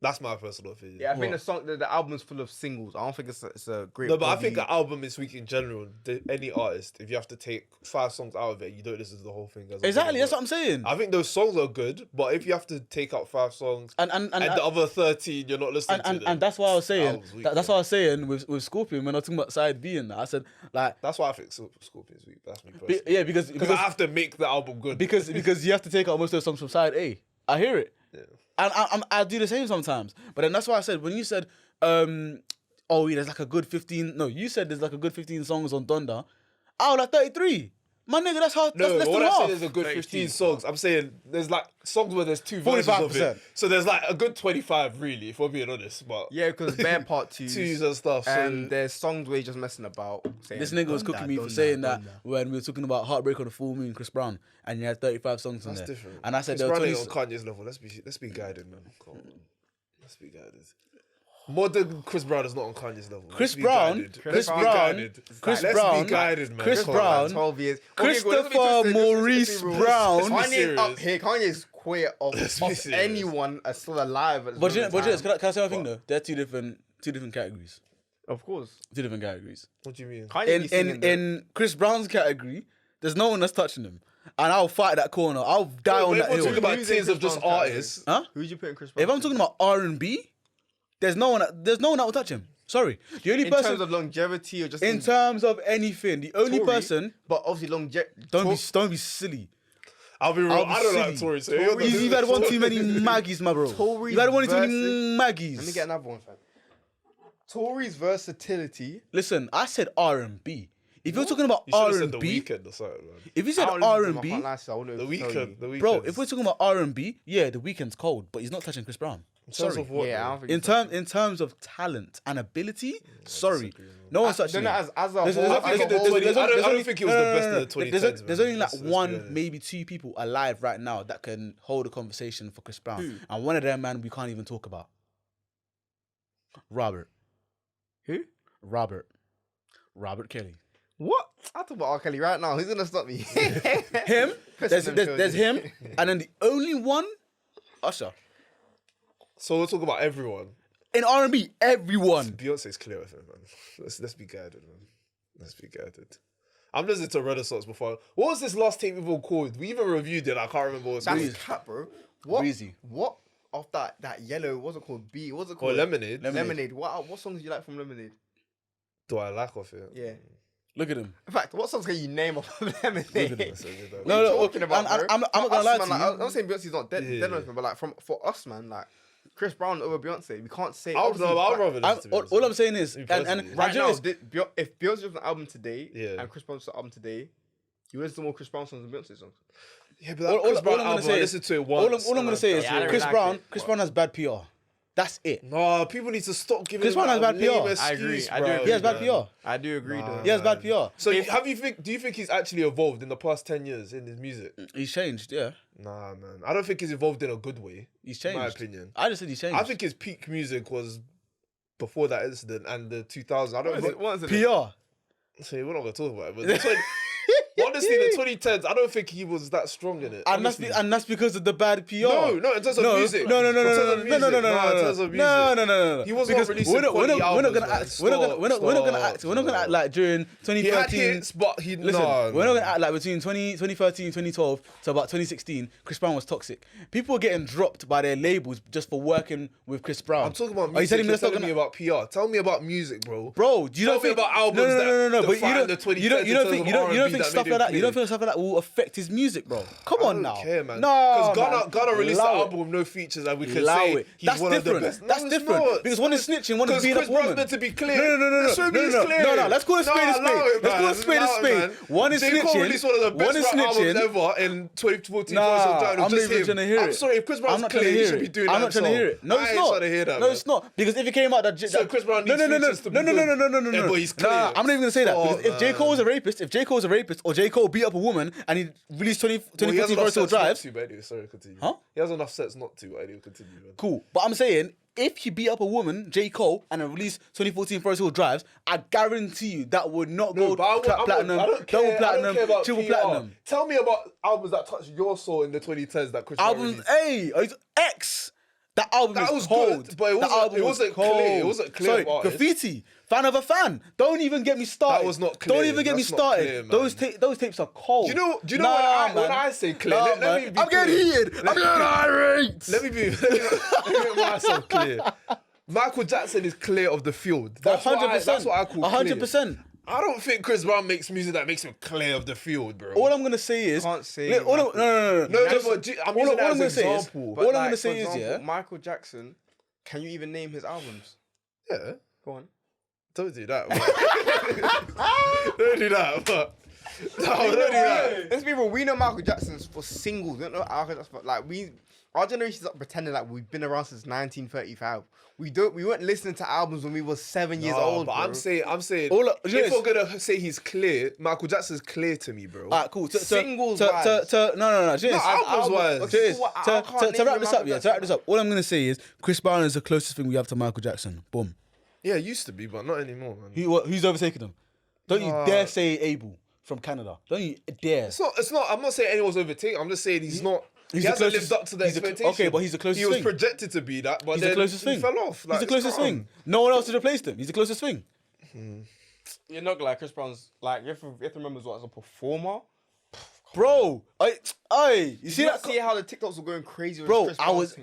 That's my personal opinion. Yeah, I think the album's full of singles. I don't think it's a great. No, but I think the album is weak in general. Any artist, if you have to take 5 songs out of it, you don't listen to the whole thing. Exactly, that's what I'm saying. I think those songs are good, but if you have to take out 5 songs and the other 13 you're not listening to them, and that's why I was saying. That's why I was saying with Scorpion when I was talking about side B and that. I said that's why I think Scorpion's weak. That's me personally. Yeah, because I have to make the album good. Because you have to take out most of the songs from side A. I hear it. Yeah. And I do the same sometimes. But then that's why I said, when you said, there's like a good 15... No, you said there's like a good 15 songs on Donda. I was like 33. My nigga, that's hard. No, that's what less I than said is a good 15 songs. I'm saying there's like songs where there's 2 versions of it. So there's like a good 25 really, if we're being honest. But yeah, because Bear Part 2s and stuff. And there's songs where you're just messing about. This nigga was cooking me for saying that when we were talking about Heartbreak on the Full Moon, Chris Brown, and you had 35 songs on there. That's different. And I said Chris Brown ain't on Kanye's level. Let's be guided, man. Come on. Let's be guided. Modern Chris Brown is not on Kanye's level. Chris Brown, 12 years. Christopher Maurice Brown. Kanye up here. Kanye's queer of anyone still alive. But can I say one thing though? They're two different categories. Of course, 2 different categories. What do you mean? In Chris Brown's category, there's no one that's touching him. And I'll fight that corner. I'll die on that hill. If we're talking about tiers of just artists, who'd you put in Chris Brown? If I'm talking about R&B, there's no one that will touch him. Sorry. The only person in terms of longevity or just in terms of anything, the only person. But obviously longevity. Don't be silly. I'll be real. I don't like Tory. So you've had one too many Maggies, my bro. You've had one too many Maggies. Let me get another one, fam. Tory's versatility. Listen, I said R&B. If you're talking about You should have said The R&B, Weeknd or something, man. if you said I don't listen to him, I R&B, can't lie, so I wouldn't The tell you. Weeknd, The Weeknd. bro, if we're talking about R&B, yeah, The Weeknd's cold, but he's not touching Chris Brown. in terms Sorry. of what, Yeah, I though? don't think In terms of talent and ability, sorry, no one's touching Then him. as a There's- whole, there's- I there's- think there's- the whole- there's- I don't only- think it was the best of the There's 2010s, there's man. only like Let's be one, honest. maybe two people alive right now that can hold a conversation for Chris Brown, and one of them, man, we can't even talk about. Robert Kelly. What? I talk about R. Kelly right now. Who's gonna stop me? Him. There's him, and then the only one, Usher. So we'll talk about everyone. In R&B, everyone. Beyonce's clear with him, man. Let's be guided, man. Let's be guided. I'm listening to Renaissance before. What was this last tape we all called? We even reviewed it. I can't remember what it's called. That's cat, bro. What? Breezy. What? Off that yellow, what's it called? B. What's it Or called? Lemonade. Lemonade. What songs do you like from Lemonade? Do I like off it? Yeah. Look at him. In fact, what songs can you name off of Lemonade? That's a good one. No, Talking about, bro? I'm not For gonna us, lie man, to you. I'm not saying Beyonce's not dead, Yeah. or anything, but like for us, man, like Chris Brown over Beyonce, we can't say. I'd obviously, rather listen to All Beyonce. I'm saying is, Me and personally. right now, is, if Beyonce drops an album today, Yeah. and Chris Brown drops an album today, you listen to more Chris Brown songs than Beyonce songs. Yeah, but that Chris Brown album, I listened to it once. all I'm gonna say is, Yeah, I don't Chris like Brown. it, Chris but- Brown has bad PR. That's it. No, people need to stop giving Chris him Brown has that bad PR. lame I agree. excuse, I do bro. agree. He has bad PR. I do agree, though. He has bad PR. So do you think he's actually evolved in the past 10 years in his music? He's changed. Yeah, Nah, man. I don't think he's evolved in a good way. he's changed. In my opinion. I just said he's changed. I think his peak music was before that incident and the 2000s. I don't think. What is it? PR. So we're not gonna talk about it. But honestly, the 2010s, I don't think he was that strong in it. And that's because of the bad PR. No, in terms of music. No. In terms of music. No. In terms of music. No. He wasn't Because releasing we're not quality gonna albums, act. man. We're not gonna act like during He had 2013. hits, but he Listen, no, we're not gonna act like between 2013, 2012 to about 2016, Chris Brown was toxic. People were getting dropped by their labels just for working with Chris Brown. I'm talking about Are you music. telling me You're that's not telling me gonna? about PR. Tell me about music, bro. Bro, do you Tell don't me think about albums No, but you define don't. the 2010s You don't in terms think of you don't R&B think that stuff made like it that. You don't clear. think stuff like that will affect his music, bro. Come I on don't now. care, man. No, Because Ghana released an Allow album with no features, and we can Allow say it. he's That's one different. of the best. That's No, it's different. not. Because one is snitching, one is Because being Chris up a woman. Brown's meant to be clear. No. Show me he's clear. No. Let's call a spade a Allow spade. it, Let's call a man. spade a Allow it, spade. man. One is J. Cole snitching. released one of the One best is rap albums snitching. ever in 2014. Nah, I'm not just even him. trying to hear I'm it. sorry, if Chris I'm Brown's not trying to clear, he hear should be it. doing I'm that not trying to hear it. No, I it's ain't not. trying to hear that, No, man. it's not. Because if it came out that So Chris Brown needs features to be good. No. Yeah, but he's clear. Nah, I'm not even gonna say that. Stop, Because if J. Cole was a rapist, or J. Cole beat up a woman and he released 2014 Virtual Drives, Sorry, continue. Huh? He has enough sets not to, but anyway, continue, man. cool. But I'm saying, if he beat up a woman, J. Cole, and then released 2014 Virtual Drives, I guarantee you that would not go platinum, double platinum, triple platinum. Tell me about albums that touched your soul in the 2010s that Chris Brown Albums, released. X. That album That is was cold. good, but it That wasn't- album it was wasn't clear. It cold. wasn't clear Sorry, of artists. Graffiti. Fan of a fan. Don't even get me started. That was not clear. Don't even get me That's not started. clear, man. Those tapes are cold. Do you know when I say clear? Nah, Let me man. be I'm getting clear. heated. I'm getting irate. Let me make myself clear. Michael Jackson is clear of the field. That's what I call 100%. clear. I don't think Chris Brown makes music that makes him clear of the field, bro. All I'm gonna say is, Can't say No. No, but I'm all using I'm it as gonna an say is, example. all I'm like, gonna say for is, example, yeah. Michael Jackson, can you even name his albums? Yeah, Go on. don't do that. Don't do that. But no, don't do that. Let's be real. We know Michael Jackson's for singles. We don't know Michael Jackson for, like our generation's not pretending like we've been around since 1935. We weren't listening to albums when we were 7 years old. But bro. I'm saying, if we're gonna say he's clear, Michael Jackson's clear to me, bro. Alright, cool. Singles No. albums wise. Cheers. I can't To name wrap this Michael up, yeah. To Jackson. wrap this up, all I'm gonna say is Chris Brown is the closest thing we have to Michael Jackson. Boom. Yeah, it used to be, but not anymore, man. Who's overtaken him? Don't you dare say Abel from Canada. Don't you dare. It's not. I'm not saying anyone's overtaken. I'm just saying he's not. He the hasn't closest- lived up to the he's the cl- expectation. okay, but he's the closest He was thing. projected to be that, but He's then the closest he thing. fell off. Like, He's the it's closest calm. thing. No one else has replaced him. He's the closest thing. You're not gonna like Chris Brown's like you have to remember as well as a performer. Bro, you see that? See how the TikToks were going crazy with Bro, Chris I Brown's was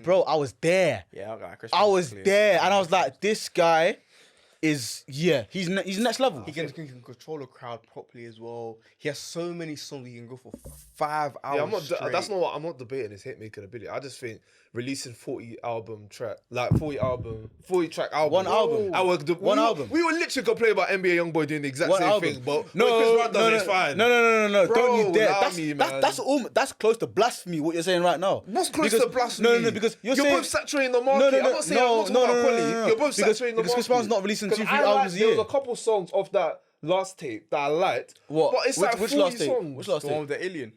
thing? there. Yeah, okay, Chris I Brown's was clear. there, and I was like, this guy is he's next level. He can control a crowd properly as well. He has so many songs he can go for 5 hours. Yeah, I'm not. straight. That's not what I'm not debating his hit making ability. I just think releasing 40 track album. One album. One album. We were literally complaining about NBA Youngboy doing the exact One same album. thing, but No, when Chris Brown does no, it, it's fine. No. Bro, Don't you dare. allow me, man. That's close to blasphemy. What you're saying right now. What's close Because- to blasphemy? No, because you're you're saying both saturating the market. I'm not saying I'm not talking about quality. You're both saturating the market. Because Chris Brown's not releasing 2-3 'Cause I albums a There year. was a couple songs off that last tape that I liked. What? But it's like Which 40 last tape? songs. Which last The one tape? with the alien.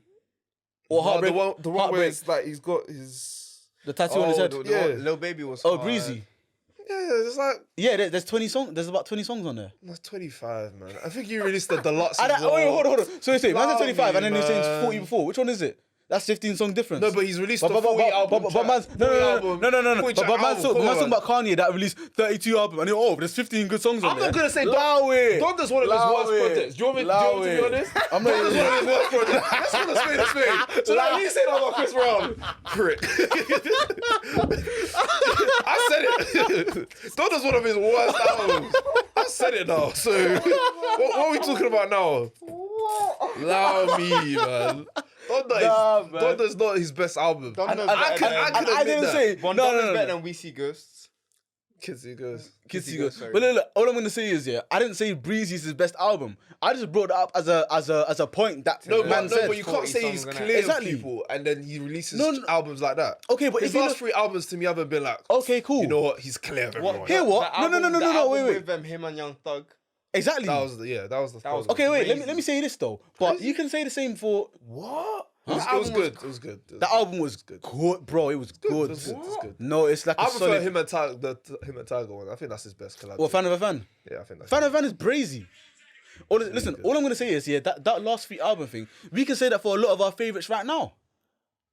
Or No, Heartbreak? the one where Heartbreak. it's like he's got his. The tattoo on his head. Yeah. Lil Baby was. Oh, hard. Breezy. Yeah, it's like Yeah, there's 20 songs. There's about 20 songs on there. that's 25, man. I think you released the deluxe. Wait, as well. hold on. So man said Allow 25, and then me, you're saying man. 40 before. Which one is it? That's 15 song difference. No, but he's released the 40 album. But man's no. But man's talking about Kanye that released 32 albums, and there's 15 good songs on I'm there. not gonna say Loud Donda's one of his worst projects. Do you want me to be honest? I'm not Donda's one of his worst projects. Let's put a spade a spade. So now you say that about Chris Brown. Prick. I said it. Donda's one of his worst albums. I said it now. So what are we talking about now? Allow me, man. Donda's not his best album. I can I admit didn't that. say Bon no. better than We See Ghosts. Kids See Ghosts. Kids See See Ghosts. Ghosts, But look, all I'm gonna say is I didn't say Breezy's his best album. I just brought that up as a point that man said. But you can't 40 say he's songs, clear Exactly. of people and then he releases No, no. albums like that. Okay, but his if you last look- 3 albums to me haven't been like, Okay, cool. you know what, he's clear of everyone. Here, what? The No, album wait. With him and Young Thug. Exactly. That was the was- Okay, wait. Crazy. Let me say this though. But you can say the same for What? Huh? It was good. It was good. that album was good, bro. It was good. It was good. No, it's like I a prefer solid. him and Tiger one. I think that's his best collab. Well, fan of a fan. Yeah, I think that's Fan of a fan is brazy. Listen, all I'm gonna say is that last 3 album thing. We can say that for a lot of our favorites right now.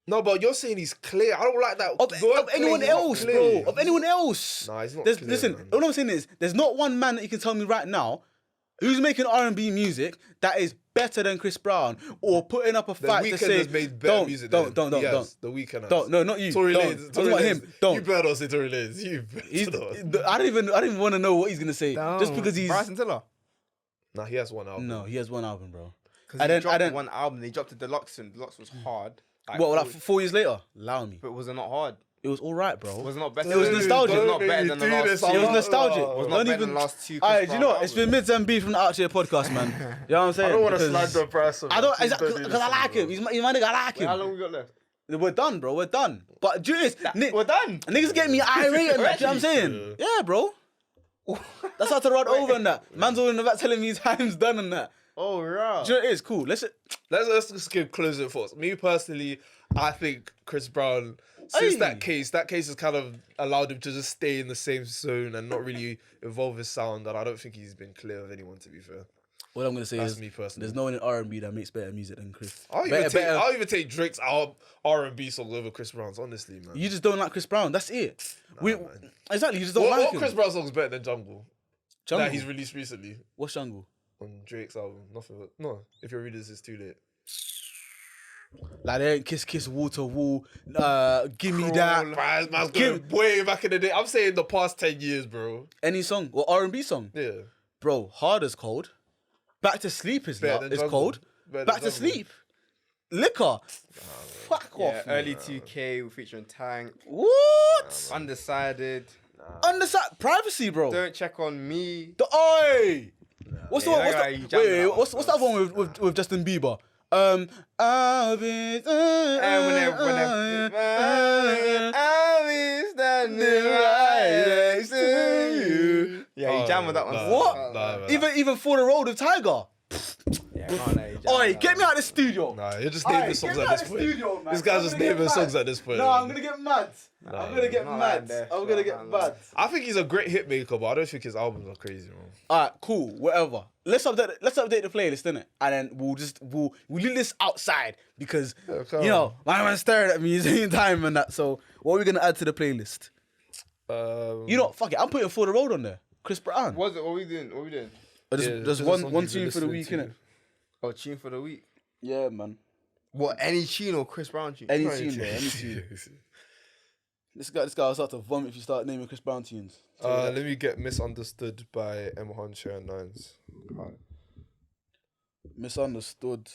No, but you're saying he's clear. I don't like that. Of Word anyone clear, he's not else, clear. bro. Of anyone else. Nah, he's not There's- clear, Listen, man. all I'm saying is there's not one man that you can tell me right now who's making R&B music that is better than Chris Brown or putting up a The fight to Weeknd say has made better music than him. don't. The Weeknd has. Don't, no, not you. Tory Don't. Lanez. I'm talking about him. Don't. You better not say Tory Lanez. You He's, better not. I don't even want to know what he's gonna say. Just because he's Bryson Tiller. Nah, he has one album. no, he has one album, bro. Because he dropped one album. They dropped a deluxe and deluxe was hard. Like 4 years later? Allow me. But was it not hard? It was all right, bro. Was it not better? It was nostalgic. It was not better than the last. It was nostalgic. Was not better than the last 2. Alright, do you know what? It's been Mids and Beef from the Outchea Podcast, man. You know what I'm saying? I don't want to Because slag the price of I don't, it. because I like him. He's my nigga. I like How him. long we got left? We're done, bro. We're done. But do you know We're done. niggas get me irate and that. You know what I'm saying? Yeah, bro. That's how to run over and that. Man's all in the back telling me his time's done and that. Oh, right. Do you know what it is? Cool. Let's Let's give closing thoughts. Me personally, I think Chris Brown, since Hey. that case has kind of allowed him to just stay in the same zone and not really evolve his sound. And I don't think he's been clear of anyone, to be fair. What I'm gonna say That's is, me personally. there's no one in R&B that makes better music than Chris. I'll even take Drake's R&B song over Chris Brown's, honestly, man. You just don't like Chris Brown. That's it. man. Exactly. You just don't What like him. Chris Brown song is better than Jungle? Jungle? That he's released recently What's Jungle? on Drake's album. Nothing. No, if your readers is too late. Like they ain't kiss water wall. Give me that. Man's going way back in the day. I'm saying the past 10 years, bro. Any song or R&B song, Yeah. bro. Hard is cold. Back to sleep is Better than is Jungle. cold. Better than Back to Jungle. sleep. Liquor. Fuck Yeah, off. early 2K featuring Tank. What? Undecided. Underside privacy, bro. Don't check on me. Oi. What's the Yeah, one? that guy, Wait, he jammed that one, what's that one with Justin Bieber? I'll be. I'll be standing right next to you. Yeah, he jammed with that one. What? Even for the road with Tiger. Oi, get me out of the studio. Nah, you're just naming songs at this point. This guy's just naming songs at this point. No, I'm gonna get mad. I'm gonna get mad. I'm gonna get mad. I think he's a great hit maker, but I don't think his albums are crazy, man. Alright, cool, whatever. Let's update the playlist, innit? And then we'll leave this outside because come you know my man's staring at me the same time and that. So what are we gonna add to the playlist? You know, fuck it. I'm putting For the Road on there. Chris Brown. What are we doing? There's just one a song one you've been tune for the listening week, to. innit? Oh, tune for the week. Yeah, man. What, any tune or Chris Brown tune? Any tune, bro. Any tune. This guy will start to vomit if you start naming Chris Brown tunes. Let me get Misunderstood by Outchea and Nines. Misunderstood.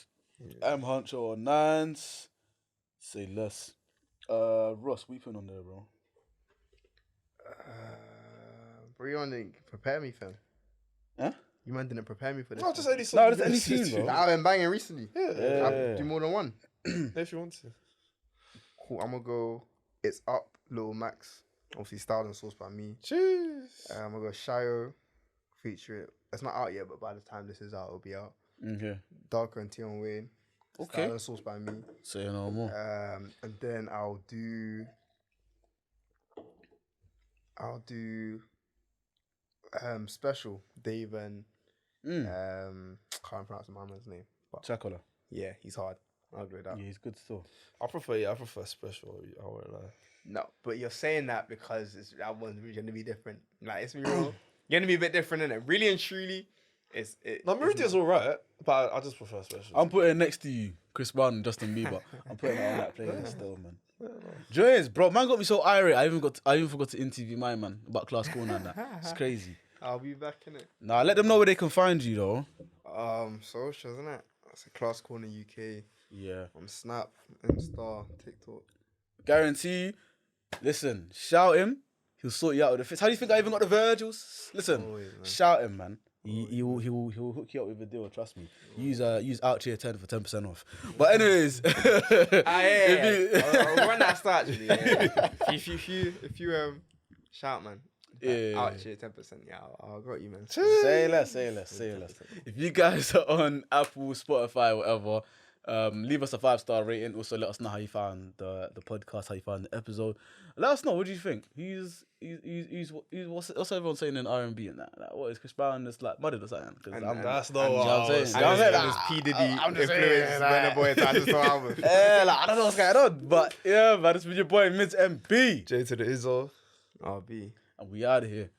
M Huncho or Nines. Say less. Ross, what you putting on there, bro? Bro, you didn't prepare me, fam. Huh? You man didn't prepare me for this. No, just any No, song. just any tune, bro. I've been banging recently. Yeah. I'll do more than one. If you want to. Cool, I'm gonna go It's Up, Lil Max. Obviously styled and sourced by me. Cheers. I'm gonna go Shio, feature it. It's not out yet, but by the time this is out, it'll be out. Okay. Darker and Tion Wayne. Okay. Styled and sourced by me. Say no more. And then I'll do Special, Dave and can't pronounce my man's name. But Chacola. yeah, he's hard. I'll go with that. Yeah, he's good still. I prefer Special. I won't lie. No, but you're saying that because that one's really gonna be different. Like, it's real. You're gonna be a bit different, innit? Really and truly, No, Meridian's alright, but I just prefer Special. I'm putting next to you, Chris Brown and Justin Bieber. I'm putting that on that playlist still, man. Joyous, bro. Man got me so irate. I even forgot to interview my man about Class Corner and that. It's crazy. I'll be back in it. Nah, let them know where they can find you though. Socials, isn't it? That's a Class Corner UK. Yeah. On Snap, Insta, TikTok. Guarantee you. Listen, shout him. He'll sort you out with the fits. How do you think I even got the Virgils? Listen, Always, man. shout him, man. He will hook you up with a deal. Trust me. Use Outchea 10 for 10% off. But anyways, I'll run that start actually. Yeah. if you shout, man. Yeah. Outchea 10%. Yeah, I'll got you, man. say less. If you guys are on Apple, Spotify, whatever, leave us a 5-star rating. Also, let us know how you found the podcast, how you found the episode. Let us know. What do you think? What's everyone saying in R&B and that? Like, what is Chris Brown just like mudded or something? That's not what I'm saying. This P Diddy influence Burna Boy title to album. I don't know what's going on, but yeah, man, this was your boy Mids MP, J to the Izzo. I'll be. and we out of here.